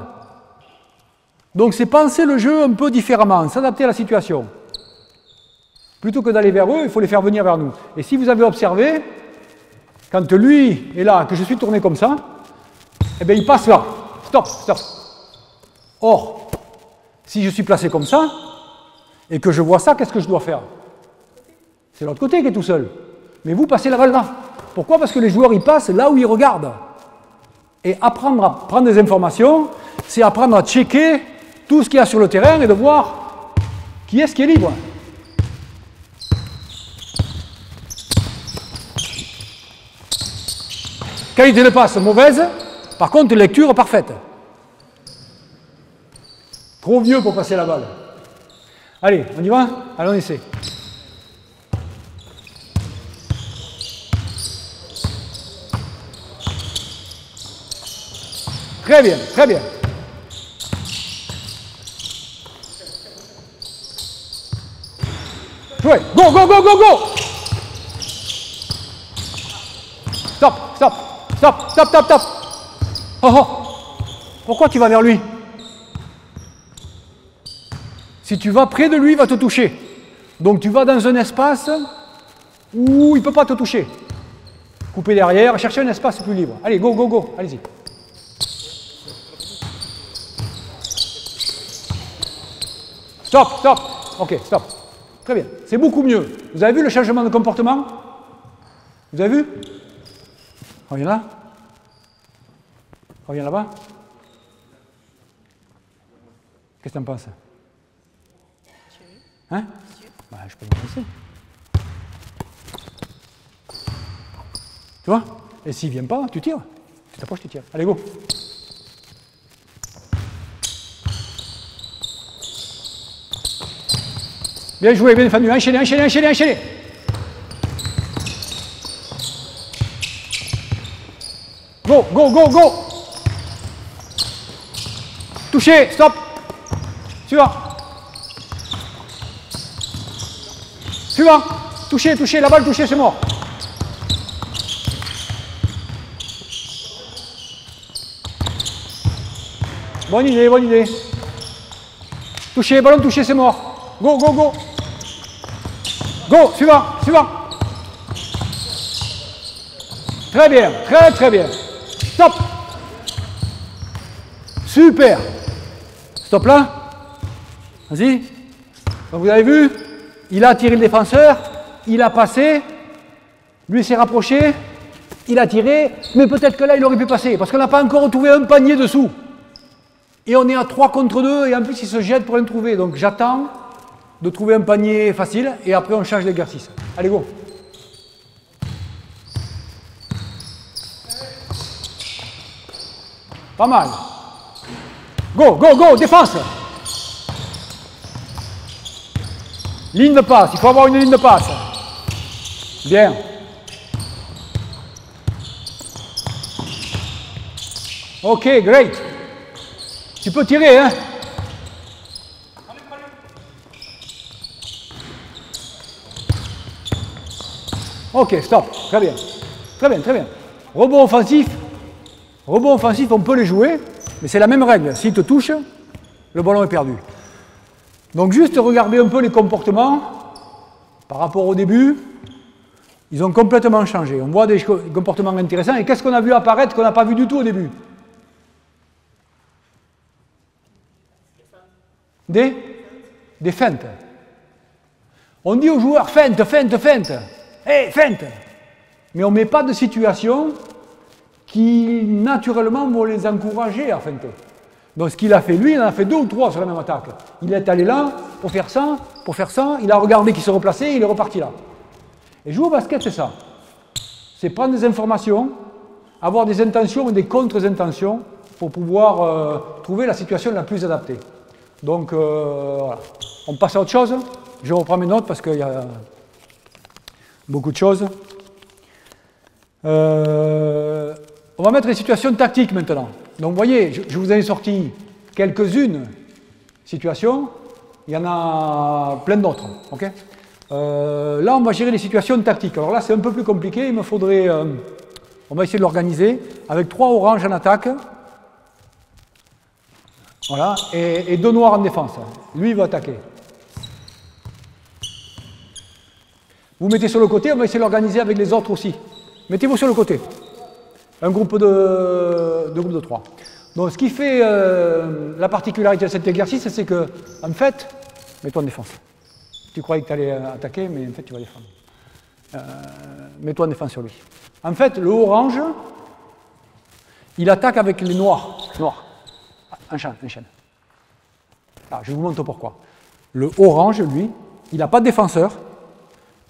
S1: Donc c'est penser le jeu un peu différemment, s'adapter à la situation. Plutôt que d'aller vers eux, il faut les faire venir vers nous. Et si vous avez observé, quand lui est là, que je suis tourné comme ça, eh bien il passe là. Stop, stop. Or, si je suis placé comme ça, et que je vois ça, qu'est-ce que je dois faire? C'est l'autre côté qui est tout seul. Mais vous passez la balle là. Pourquoi? Parce que les joueurs, ils passent là où ils regardent. Et apprendre à prendre des informations, c'est apprendre à checker tout ce qu'il y a sur le terrain et de voir qui est-ce qui est libre. Qualité de passe mauvaise, par contre lecture parfaite. Trop vieux pour passer la balle. Allez, on y va? Allez, on essaie. Très bien, très bien. Jouez. Go, go, go, go, go. Stop, stop, stop, stop, stop, stop. Oh, oh. Pourquoi tu vas vers lui? Si tu vas près de lui, il va te toucher. Donc tu vas dans un espace où il ne peut pas te toucher. Couper derrière, chercher un espace plus libre. Allez, go, go, go, allez-y. Stop, stop. Ok, stop. Très bien. C'est beaucoup mieux. Vous avez vu le changement de comportement? Vous avez vu? Reviens là. Reviens là-bas. Qu'est-ce que tu en penses? Hein? Bah, je peux me lancer. Tu vois? Et s'il ne vient pas, tu tires. Tu t'approches, tu tires. Allez, go. Bien joué, bien défendu. Enchaînez, enchaînez, enchaînez, enchaînez. Go, go, go, go. Touché, stop. Suivant. Suivant. Touché, touché, la balle touchée, c'est mort. Bonne idée, bonne idée. Touché, ballon touché, c'est mort. Go, go, go. Go, suivant, suivant. Très bien, très très bien. Stop. Super. Stop là. Vas-y. Donc vous avez vu, il a attiré le défenseur, il a passé, lui s'est rapproché, il a tiré, mais peut-être que là il aurait pu passer, parce qu'on n'a pas encore trouvé un panier dessous. Et on est à 3 contre 2, et en plus il se jette pour le trouver. Donc j'attends de trouver un panier facile, et après on change d'exercice. Allez, go. Pas mal. Go, go, go, défense. Ligne de passe, il faut avoir une ligne de passe. Bien. Ok, great. Tu peux tirer, hein? Ok, stop. Très bien. Très bien, très bien. Rebond offensif, on peut les jouer, mais c'est la même règle. S'il te touche, le ballon est perdu. Donc juste regarder un peu les comportements par rapport au début. Ils ont complètement changé. On voit des comportements intéressants. Et qu'est-ce qu'on a vu apparaître qu'on n'a pas vu du tout au début? Des feintes. On dit aux joueurs feinte, feinte, feinte. Hé, feinte. Mais on ne met pas de situation qui naturellement vont les encourager à feinter. Donc ce qu'il a fait lui, il en a fait 2 ou 3 sur la même attaque. Il est allé là pour faire ça, il a regardé qu'il se replaçait, il est reparti là. Et jouer au basket, c'est ça. C'est prendre des informations, avoir des intentions et des contre-intentions pour pouvoir trouver la situation la plus adaptée. Donc voilà. On passe à autre chose. Je reprends mes notes parce qu'il y a beaucoup de choses. On va mettre les situations tactiques maintenant. Donc vous voyez, je vous ai sorti quelques-unes situations, il y en a plein d'autres. Okay, là, on va gérer les situations tactiques. Alors là, c'est un peu plus compliqué, il me faudrait... on va essayer de l'organiser avec 3 oranges en attaque, voilà, et 2 noirs en défense. Lui, il va attaquer. Vous mettez sur le côté, on va essayer de l'organiser avec les autres aussi. Mettez-vous sur le côté. Un groupe de 3. Donc ce qui fait la particularité de cet exercice, c'est que, en fait, mets-toi en défense. Tu croyais que tu allais attaquer, mais en fait tu vas défendre. Mets-toi en défense sur lui. En fait, le orange, il attaque avec les noirs. Noirs. Enchaîne. Alors, je vous montre pourquoi. Le orange, lui, il n'a pas de défenseur,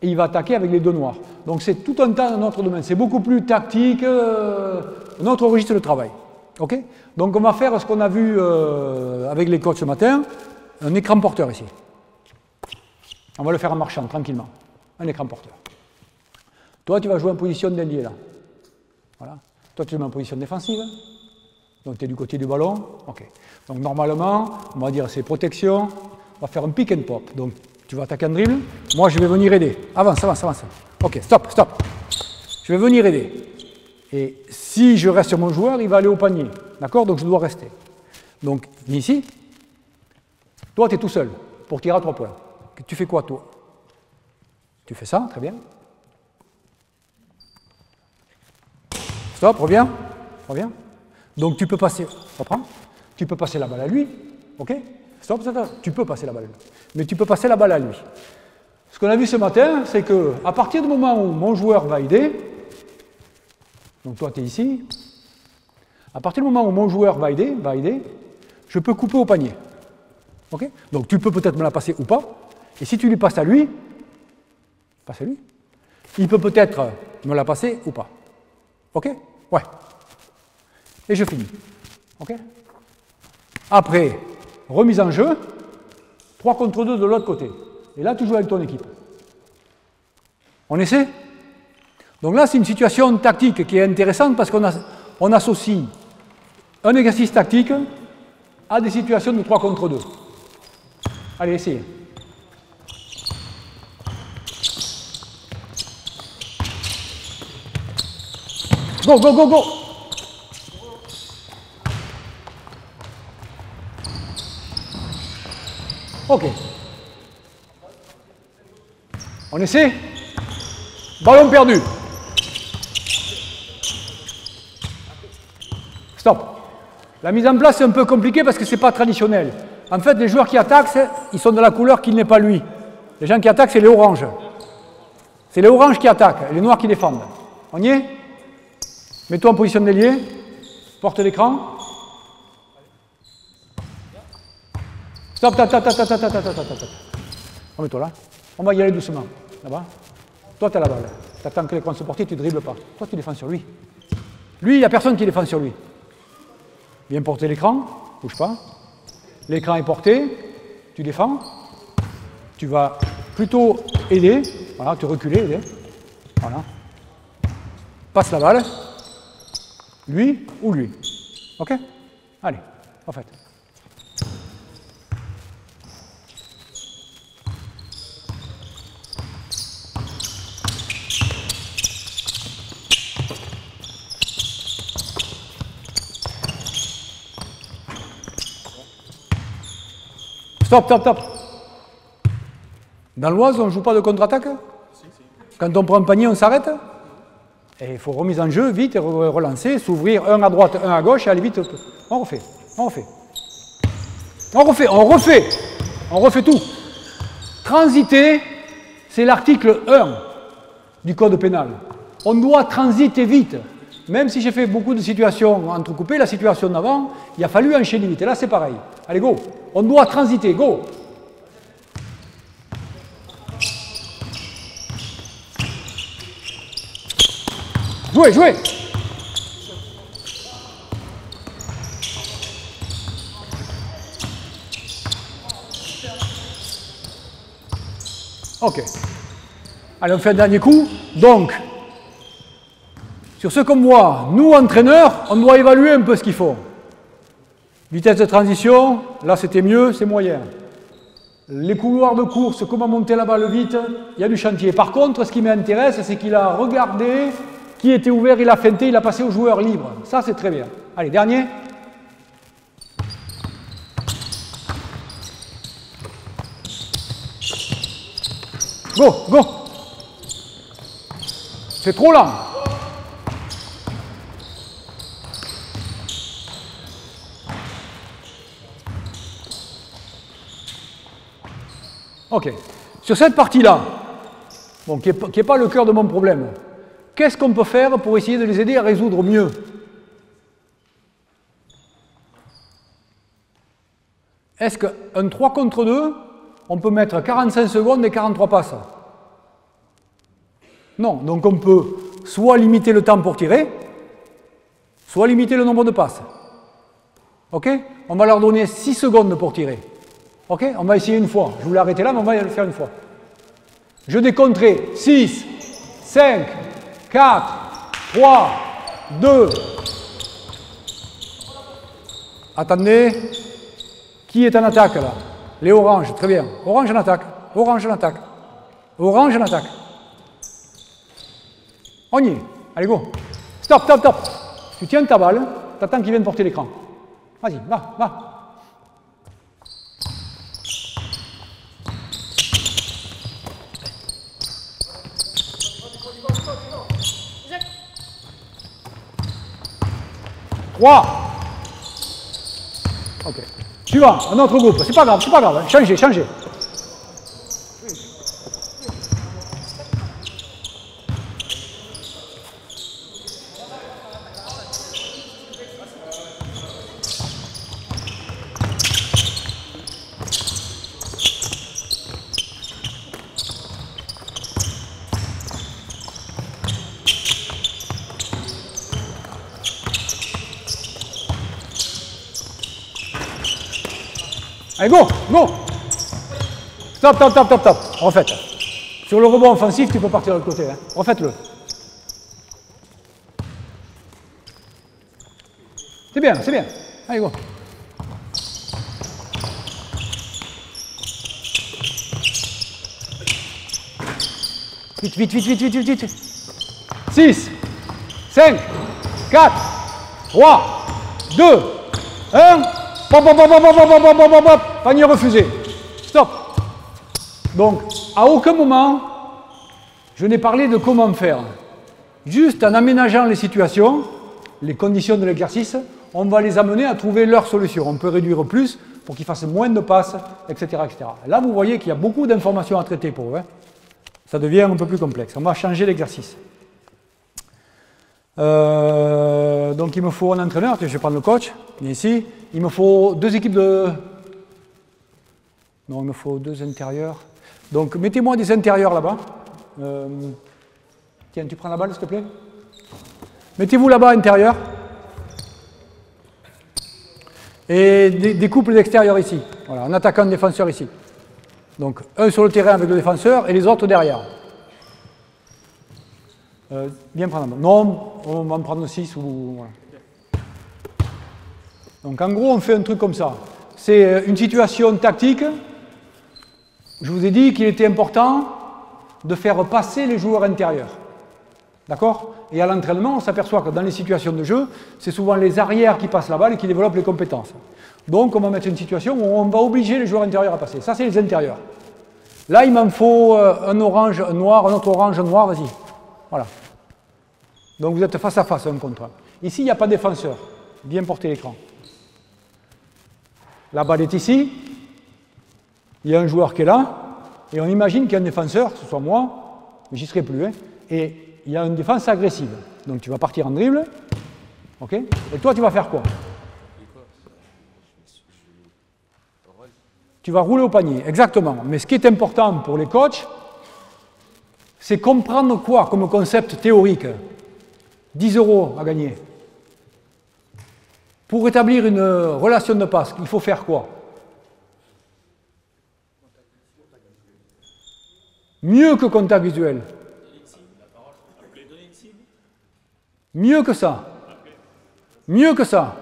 S1: et il va attaquer avec les 2 noirs. Donc c'est tout un tas dans notre domaine. C'est beaucoup plus tactique, notre registre de travail. Okay, donc on va faire ce qu'on a vu avec les coachs ce matin, un écran porteur ici. On va le faire en marchant, tranquillement. Un écran porteur. Toi, tu vas jouer en position d'ailier, là. Voilà. Toi, tu joues en position défensive. Donc tu es du côté du ballon. Ok. Donc normalement, on va dire c'est protection. On va faire un pick and pop. Donc tu vas attaquer un dribble. Moi, je vais venir aider. Avance. Ok, stop. Je vais venir aider. Et si je reste sur mon joueur, il va aller au panier. D'accord? Donc je dois rester. Donc ici, toi, tu es tout seul pour tirer à 3 points. Tu fais quoi, toi? Tu fais ça, très bien. Stop, reviens. Donc tu peux passer, reprends. Tu peux passer la balle à lui. Ok? Stop. Tu peux passer la balle à lui. Mais tu peux passer la balle à lui. Ce qu'on a vu ce matin, c'est que à partir du moment où mon joueur va aider, donc toi tu es ici, à partir du moment où mon joueur va aider, je peux couper au panier. Okay, donc tu peux peut-être me la passer ou pas, et si tu lui passes à lui, il peut peut-être me la passer ou pas. Ok? Ouais. Et je finis. Ok? Après, remise en jeu, 3 contre 2 de l'autre côté. Et là, tu joues avec ton équipe. On essaie? Donc là, c'est une situation tactique qui est intéressante parce qu'on associe un exercice tactique à des situations de 3 contre 2. Allez, essayez. Go! Ok. On essaie? Ballon perdu. Stop. La mise en place est un peu compliquée parce que ce n'est pas traditionnel. En fait, les joueurs qui attaquent, ils sont de la couleur qui n'est pas lui. Les gens qui attaquent, c'est les oranges. C'est les oranges qui attaquent et les noirs qui défendent. On y est? Mets-toi en position d'ailier. Porte l'écran. Stop, stop, stop, stop, stop, stop, stop, stop, stop. Remets-toi là. On va y aller doucement. Là-bas. Toi, tu as la balle. Tu attends que l'écran se porte, tu ne dribbles pas. Toi, tu défends sur lui. Lui, il n'y a personne qui défend sur lui. Viens porter l'écran. Bouge pas. L'écran est porté. Tu défends. Tu vas plutôt aider. Voilà, tu reculer, aider. Voilà. Passe la balle. Lui ou lui. Ok? Allez, en fait. Stop, stop, stop. Dans l'Oise, on ne joue pas de contre-attaque? Quand on prend un panier, on s'arrête? Et il faut remise en jeu, vite, et relancer, s'ouvrir un à droite, un à gauche, et aller vite. On refait, on refait. On refait, on refait. On refait tout. Transiter, c'est l'article 1 du code pénal. On doit transiter vite. Même si j'ai fait beaucoup de situations entrecoupées, la situation d'avant, il a fallu enchaîner vite. Et là, c'est pareil. Allez, go. On doit transiter, go. Jouez, jouez. Ok. Allez, on fait un dernier coup. Donc, sur ce qu'on voit, nous, entraîneurs, on doit évaluer un peu ce qu'il faut. Vitesse de transition, là c'était mieux, c'est moyen. Les couloirs de course, comment monter la balle vite, il y a du chantier. Par contre, ce qui m'intéresse, c'est qu'il a regardé qui était ouvert, il a feinté, il a passé au joueur libre. Ça, c'est très bien. Allez, dernier. Go, go. C'est trop lent. Ok. Sur cette partie-là, bon, qui n'est pas le cœur de mon problème, qu'est-ce qu'on peut faire pour essayer de les aider à résoudre mieux? Est-ce qu'un 3 contre 2, on peut mettre 45 secondes et 43 passes? Non. Donc on peut soit limiter le temps pour tirer, soit limiter le nombre de passes. Ok? On va leur donner 6 secondes pour tirer. Ok? On va essayer une fois. Je voulais arrêter là, mais on va le faire une fois. Je décompterai 6, 5, 4, 3, 2. Attendez. Qui est en attaque là? Les oranges, très bien. Orange en attaque. Orange en attaque. Orange en attaque. On y est. Allez, go. Stop, stop, stop. Tu tiens ta balle, tu attends qu'il vienne porter l'écran. Vas-y, va, va. Ok. Suivant, un autre groupe. C'est pas grave, c'est pas grave. Changez, changez. Allez, go, go. Stop, stop, stop, stop, stop. Refaites. Sur le rebond offensif, tu peux partir de l'autre côté. Hein. Refaites-le. C'est bien, c'est bien. Allez, go. Vite, vite, vite, vite, vite, vite, vite. 6, 5, 4, 3, 2, 1. Pop, pop, pop, pop, pop, pop, pop, pop, pop. Panier refusé. Stop. Donc, à aucun moment, je n'ai parlé de comment faire. Juste en aménageant les situations, les conditions de l'exercice, on va les amener à trouver leur solution. On peut réduire plus pour qu'ils fassent moins de passes, etc., etc. Là, vous voyez qu'il y a beaucoup d'informations à traiter pour eux. Hein. Ça devient un peu plus complexe. On va changer l'exercice. Donc, il me faut un entraîneur. Je vais prendre le coach. Ici, il me faut 2 équipes de... Non, il me faut 2 intérieurs. Donc, mettez-moi des intérieurs là-bas. Tiens, tu prends la balle, s'il te plaît. Mettez-vous là-bas, intérieur. Et des couples d'extérieur ici. Voilà, en attaquant le défenseur ici. Donc, un sur le terrain avec le défenseur et les autres derrière. Viens prendre la balle. Non, on va en prendre 6 ou... Voilà. Donc, en gros, on fait un truc comme ça. C'est une situation tactique. Je vous ai dit qu'il était important de faire passer les joueurs intérieurs. D'accord? Et à l'entraînement, on s'aperçoit que dans les situations de jeu, c'est souvent les arrières qui passent la balle et qui développent les compétences. Donc, on va mettre une situation où on va obliger les joueurs intérieurs à passer. Ça, c'est les intérieurs. Là, il m'en faut un orange, un noir, un autre orange, un noir, vas-y. Voilà. Donc, vous êtes face à face, un contre un. Ici, il n'y a pas de défenseur. Bien porter l'écran. La balle est ici. Il y a un joueur qui est là. Et on imagine qu'il y a un défenseur, que ce soit moi, mais j'y serai plus. Hein, et il y a une défense agressive. Donc tu vas partir en dribble. Ok? Et toi, tu vas faire quoi? Tu vas rouler au panier, exactement. Mais ce qui est important pour les coachs, c'est comprendre quoi comme concept théorique? 10 € à gagner. Pour établir une relation de passe, il faut faire quoi? Mieux que contact visuel. Mieux que ça. Mieux que ça.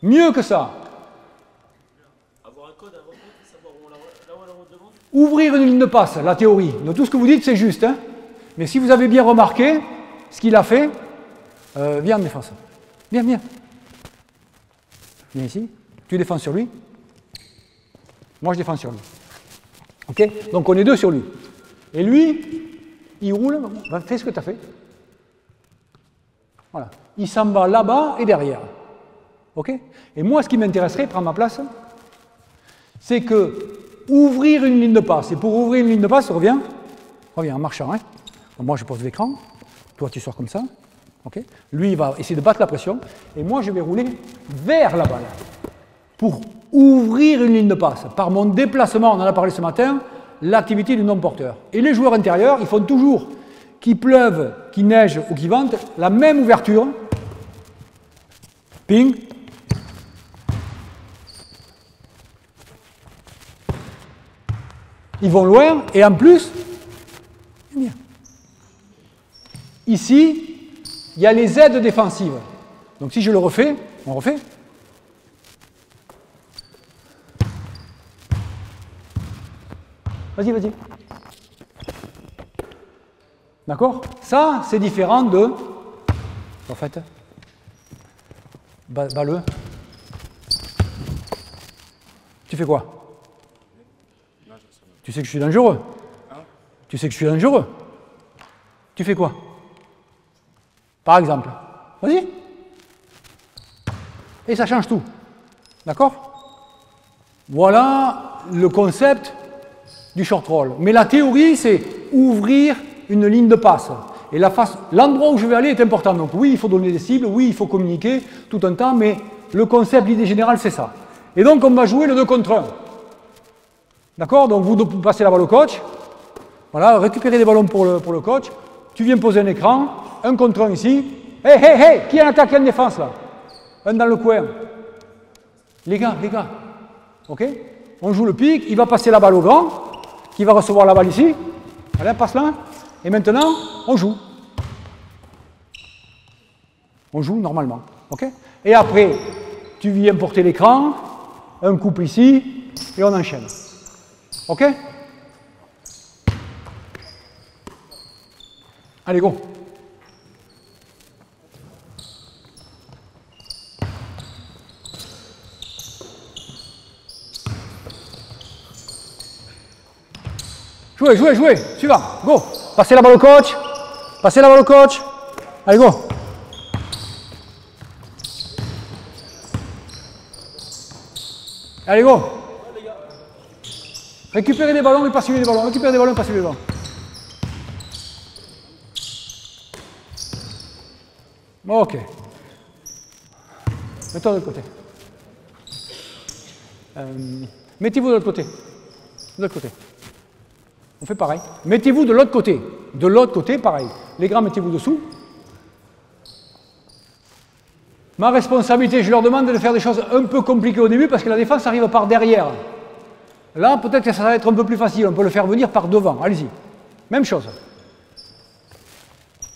S1: Mieux que ça. Ouvrir une ligne de passe, la théorie. Donc, tout ce que vous dites, c'est juste. Hein. Mais si vous avez bien remarqué ce qu'il a fait, viens en défense. Viens, viens. Viens ici. Tu défends sur lui. Moi, je défends sur lui. Ok? Donc, on est 2 sur lui. Et lui, il roule. Fais ce que tu as fait. Voilà. Il s'en va là-bas et derrière. Ok? Et moi, ce qui m'intéresserait, prendre ma place, c'est que ouvrir une ligne de passe. Et pour ouvrir une ligne de passe, reviens en marchant. Hein? Donc, moi, je pose l'écran. Toi, tu sors comme ça. Okay? Lui, il va essayer de battre la pression. Et moi, je vais rouler vers la balle. Pour ouvrir une ligne de passe. Par mon déplacement, on en a parlé ce matin, l'activité du non-porteur. Et les joueurs intérieurs, ils font toujours, qu'il pleuve, qu'il neige ou qu'il vente, la même ouverture. Ping. Ils vont loin, et en plus, bien. Ici, il y a les aides défensives. Donc si je le refais, on refait. Vas-y, vas-y. D'accord? Ça, c'est différent de... En fait, bas-le. Tu fais quoi? Tu sais que je suis dangereux. Tu sais que je suis dangereux. Tu fais quoi? Par exemple. Vas-y. Et ça change tout. D'accord? Voilà le concept du short roll. Mais la théorie, c'est ouvrir une ligne de passe. Et l'endroit où je vais aller est important. Donc oui, il faut donner des cibles, oui, il faut communiquer tout un temps, mais le concept, l'idée générale, c'est ça. Et donc, on va jouer le 2 contre 1. D'accord? Donc, vous passez la balle au coach. Voilà, récupérez des ballons pour le coach. Tu viens poser un écran, 1 contre 1 ici. Hé, hé, hé, qui est en attaque et en défense, là? Un dans le coin. Les gars. OK? On joue le pic, il va passer la balle au grand, qui va recevoir la balle ici. Allez, passe là. Et maintenant, on joue. On joue normalement. OK? Et après, tu viens porter l'écran, un couple ici, et on enchaîne. OK? Allez, go! Jouez, jouez, jouez. Suivant. Go. Passez la balle au coach. Passez la balle au coach. Allez, go. Allez, go. Récupérez des ballons et passez les ballons. Récupérez des ballons et passez les ballons. Ok. Mettons de l'autre côté. Mettez-vous de l'autre côté. De l'autre côté. On fait pareil. Mettez-vous de l'autre côté. De l'autre côté, pareil. Les grands, mettez-vous dessous. Ma responsabilité, je leur demande de faire des choses un peu compliquées au début parce que la défense arrive par derrière. Là, peut-être que ça va être un peu plus facile. On peut le faire venir par devant. Allez-y. Même chose.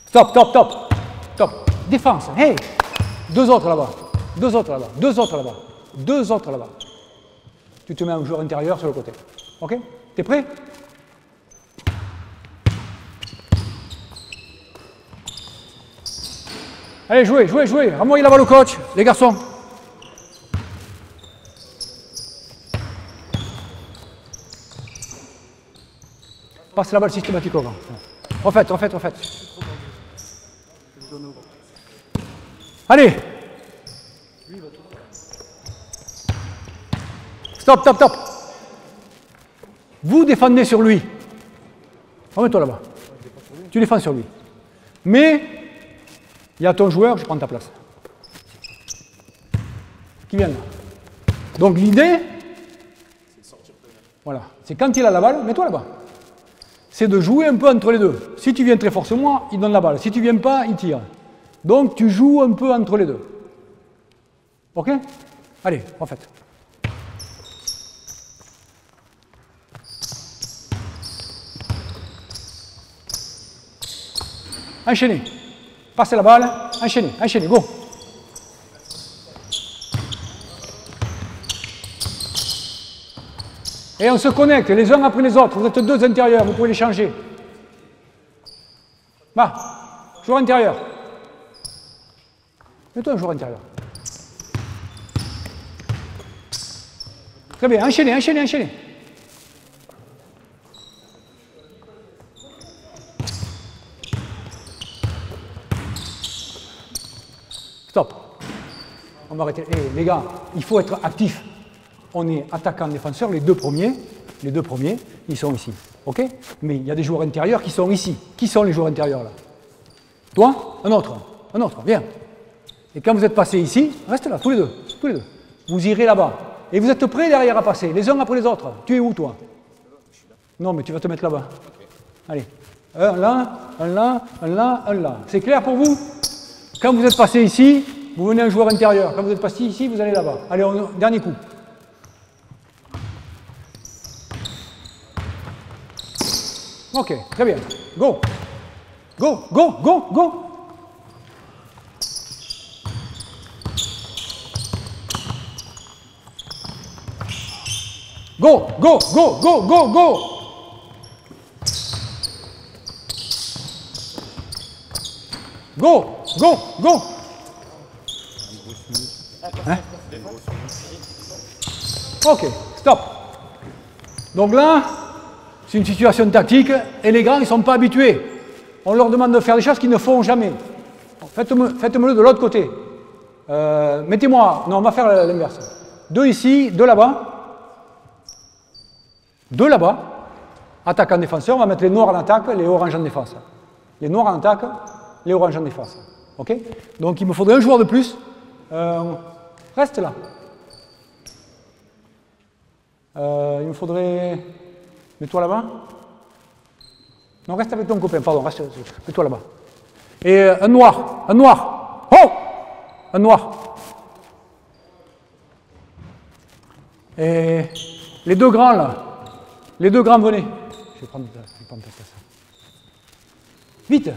S1: Stop, stop, stop. Stop. Défense. Hey. Deux autres là-bas. Deux autres là-bas. Deux autres là-bas. Deux autres là-bas. Tu te mets un joueur intérieur sur le côté. Ok? T'es prêt? Allez, jouez, jouez, jouez. Renvoyez la balle au coach, les garçons. Passez la balle systématiquement. Refaites, refaites, refaites. Allez. Stop, stop, stop. Vous défendez sur lui. Remets-toi là-bas. Tu défends sur lui. Mais il y a ton joueur, je prends ta place. Qui vient là. Donc l'idée, voilà, c'est quand il a la balle, mets-toi là-bas. C'est de jouer un peu entre les deux. Si tu viens très fort sur moi, il donne la balle. Si tu viens pas, il tire. Donc tu joues un peu entre les deux. Ok? Allez, refaites. Enchaînez. Passez la balle. Enchaînez, enchaînez, go. Et on se connecte les uns après les autres. Vous êtes deux intérieurs, vous pouvez les changer. Va, joueur intérieur. Mets-toi un joueur intérieur. Très bien, enchaînez, enchaînez, enchaînez. Stop. On va arrêter. Eh, les gars, il faut être actif. On est attaquant-défenseur, les deux premiers, ils sont ici. Ok? Mais il y a des joueurs intérieurs qui sont ici. Qui sont les joueurs intérieurs là? Toi? Un autre, viens. Et quand vous êtes passé ici, reste là, tous les deux. Vous irez là-bas. Et vous êtes prêts derrière à passer, les uns après les autres. Tu es où toi? Non, mais tu vas te mettre là-bas. Allez. Un là, un là, un là, un là. C'est clair pour vous? Quand vous êtes passé ici, vous venez un joueur intérieur. Quand vous êtes passé ici, vous allez là-bas. Allez, dernier coup. Ok, très bien. Go. Go, go, go, go. Go, go, go, go, go, go. Go, go, go. Hein? Ok, stop. Donc là, c'est une situation tactique et les grands, ils ne sont pas habitués. On leur demande de faire des choses qu'ils ne font jamais. Faites-me-le de l'autre côté. Mettez-moi... Non, on va faire l'inverse. Deux ici, deux là-bas. Deux là-bas. Attaquant défenseur, on va mettre les noirs en attaque, les oranges en défense. Les noirs en attaque, les oranges en défense. Ok? Donc il me faudrait un joueur de plus. Reste là. Il me faudrait... Mets-toi là-bas. Non, reste avec ton copain, pardon, reste. Mets-toi là-bas. Et un noir, un noir. Oh! Un noir. Et les deux grands là. Les deux grands, venez. Je vais prendre ta place. Vite.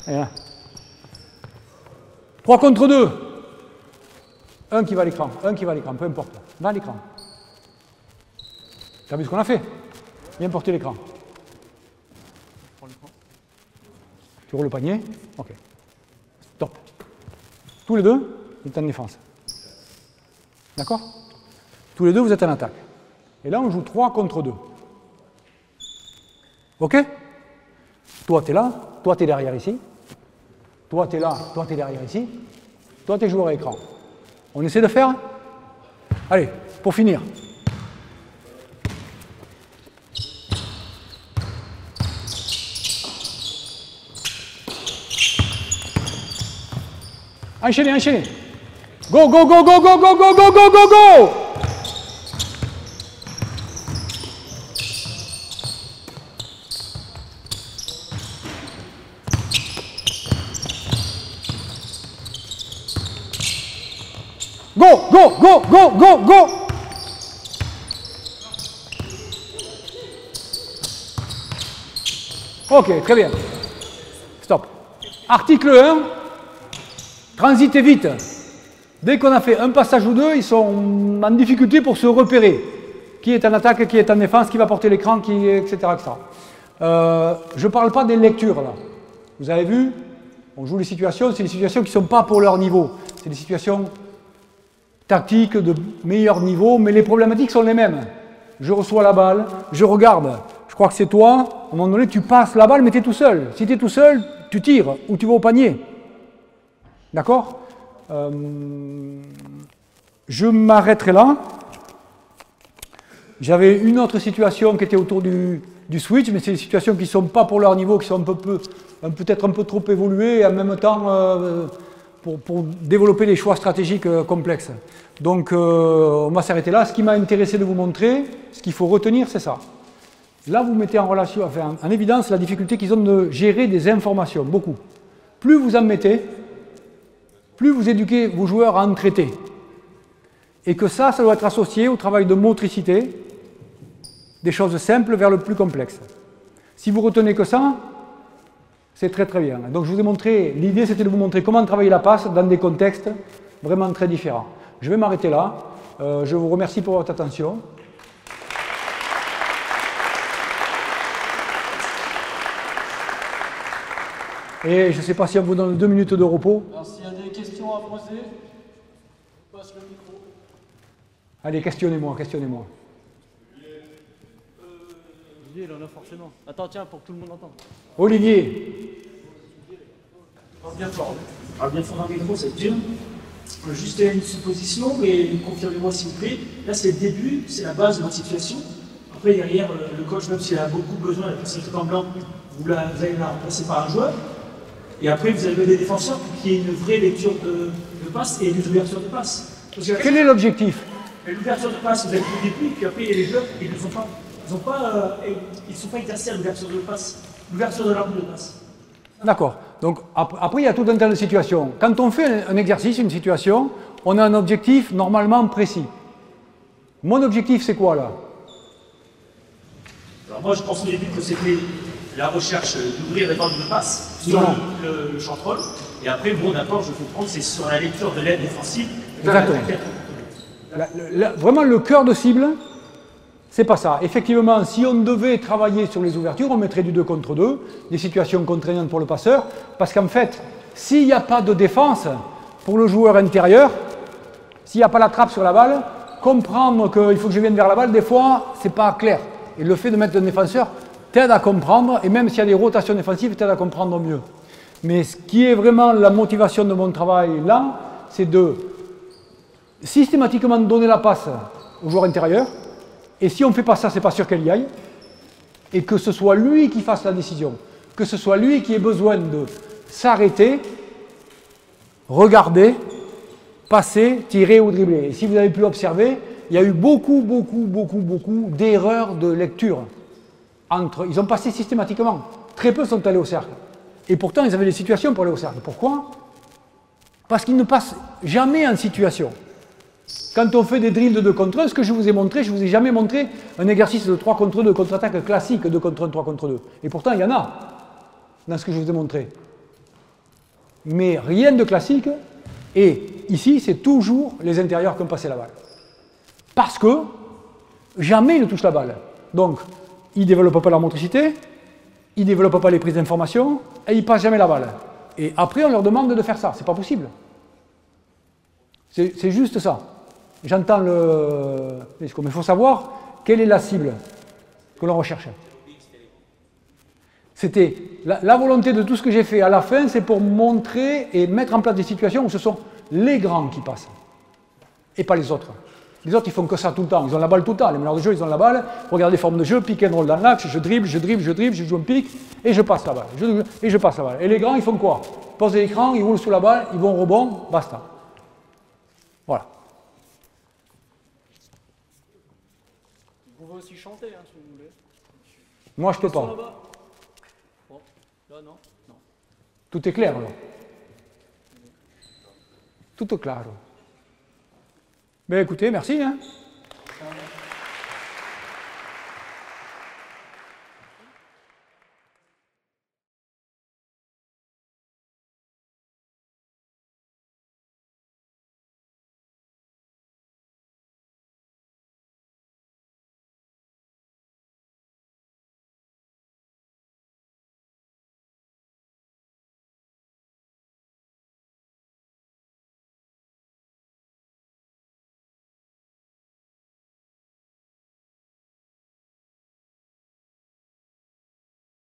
S1: Et là. 3 contre 2. Un qui va à l'écran, peu importe. Va à l'écran. T'as vu ce qu'on a fait? Viens porter l'écran. Tu roules le panier. Ok. Stop. Tous les deux, vous êtes en défense. D'accord? Tous les deux, vous êtes en attaque. Et là, on joue 3 contre 2. OK? Toi, tu es là, toi, tu es derrière ici. Toi, tu es là, toi, tu es derrière ici. Toi, tu es joueur à écran. On essaie de faire? Allez, pour finir. Enchaînez, enchaînez. Go, go, go, go, go, go, go, go, go, go, go! Go, go, go, go, go, go! Ok, très bien. Stop. Article 1. Transitez vite. Dès qu'on a fait un passage ou deux, ils sont en difficulté pour se repérer. Qui est en attaque, qui est en défense, qui va porter l'écran, etc., etc. Je ne parle pas des lectures, là. Vous avez vu, on joue les situations, c'est des situations qui ne sont pas pour leur niveau. C'est des situations tactiques de meilleur niveau, mais les problématiques sont les mêmes. Je reçois la balle, je regarde, je crois que c'est toi, à un moment donné, tu passes la balle, mais tu es tout seul. Si tu es tout seul, tu tires ou tu vas au panier. D'accord? Je m'arrêterai là. J'avais une autre situation qui était autour du switch, mais c'est des situations qui ne sont pas pour leur niveau, qui sont peut-être un peu trop évoluées et en même temps pour développer des choix stratégiques complexes. Donc on va s'arrêter là. Ce qui m'a intéressé de vous montrer, ce qu'il faut retenir, c'est ça. Là, vous mettez en relation, enfin, en évidence la difficulté qu'ils ont de gérer des informations, beaucoup. Plus vous en mettez, plus vous éduquez vos joueurs à en traiter. Et que ça doit être associé au travail de motricité, des choses simples vers le plus complexe. Si vous retenez que ça, c'est très très bien. Donc je vous ai montré, l'idée c'était de vous montrer comment travailler la passe dans des contextes vraiment très différents. Je vais m'arrêter là. Je vous remercie pour votre attention. Et je ne sais pas si on vous donne 2 minutes de repos.
S2: Alors s'il y a des questions à poser, on passe le micro.
S1: Allez, questionnez-moi, questionnez-moi.
S2: Olivier, il en a forcément. Attends, tiens, pour que tout le monde entende.
S1: Olivier.
S3: Bien fort. Bien fort dans le micro, c'est dur. Juste une supposition, mais confirmez-moi s'il vous plaît. Là, c'est le début, c'est la base de votre situation. Après, derrière, le coach, même s'il a beaucoup besoin de la possibilité en blanc, vous allez la remplacer par un joueur. Et après, vous avez des défenseurs pour qu'il y ait une vraie lecture de passe et des ouvertures de passe.
S1: Quel est l'objectif?
S3: L'ouverture de passe, vous avez le début, puis après, les joueurs, ils ne sont pas. Ils ne sont pas exercés à l'ouverture de passe, l'ouverture de l'arbre de passe.
S1: D'accord. Donc après, il y a tout un tas de situations. Quand on fait un exercice, une situation, on a un objectif normalement précis. Mon objectif, c'est quoi là?
S3: Alors moi, je pense au début que c'était la recherche d'ouvrir les bandes de passe sur le champ troll. Et après, bon, d'accord, je comprends que c'est sur la lecture de l'aide défensive.
S1: Exactement. Vraiment, le cœur de cible, c'est pas ça. Effectivement, si on devait travailler sur les ouvertures, on mettrait du 2 contre 2, des situations contraignantes pour le passeur, parce qu'en fait, s'il n'y a pas de défense pour le joueur intérieur, s'il n'y a pas la trappe sur la balle, comprendre qu'il faut que je vienne vers la balle, des fois, c'est pas clair. Et le fait de mettre un défenseur t'aide à comprendre, et même s'il y a des rotations défensives, t'aide à comprendre mieux. Mais ce qui est vraiment la motivation de mon travail là, c'est de systématiquement donner la passe au joueur intérieur, et si on ne fait pas ça, c'est pas sûr qu'elle y aille, et que ce soit lui qui fasse la décision, que ce soit lui qui ait besoin de s'arrêter, regarder, passer, tirer ou dribbler. Et si vous avez pu observer, il y a eu beaucoup d'erreurs de lecture. Ils ont passé systématiquement. Très peu sont allés au cercle. Et pourtant, ils avaient des situations pour aller au cercle. Pourquoi? Parce qu'ils ne passent jamais en situation. Quand on fait des drills de 2 contre 1, ce que je vous ai montré, je ne vous ai jamais montré un exercice de 3 contre 2, contre-attaque classique, 2 contre 1, 3 contre 2. Et pourtant, il y en a dans ce que je vous ai montré. Mais rien de classique. Et ici, c'est toujours les intérieurs qui ont passé la balle. Parce que jamais ils ne touchent la balle. Donc, ils ne développent pas leur motricité, ils ne développent pas les prises d'information, et ils ne passent jamais la balle. Et après, on leur demande de faire ça. C'est pas possible. C'est juste ça. J'entends le discours, mais il faut savoir quelle est la cible que l'on recherche. C'était la volonté de tout ce que j'ai fait à la fin, c'est pour montrer et mettre en place des situations où ce sont les grands qui passent, et pas les autres. Les autres, ils font que ça tout le temps. Ils ont la balle tout le temps. Les meneurs de jeu, ils ont la balle. Regardez les formes de jeu, pick and roll dans l'axe, je dribble, je joue un pick, et je passe la balle. Et je passe la balle. Et les grands, ils font quoi? Ils posent l'écran, ils roulent sous la balle, ils vont au rebond, basta. Voilà.
S2: Vous pouvez aussi chanter, hein, si vous voulez.
S1: Moi, je peux pas.
S2: Là-bas. Bon, là, non. Non.
S1: Tout est clair, là. Tout est clair. Ben écoutez, merci. Hein.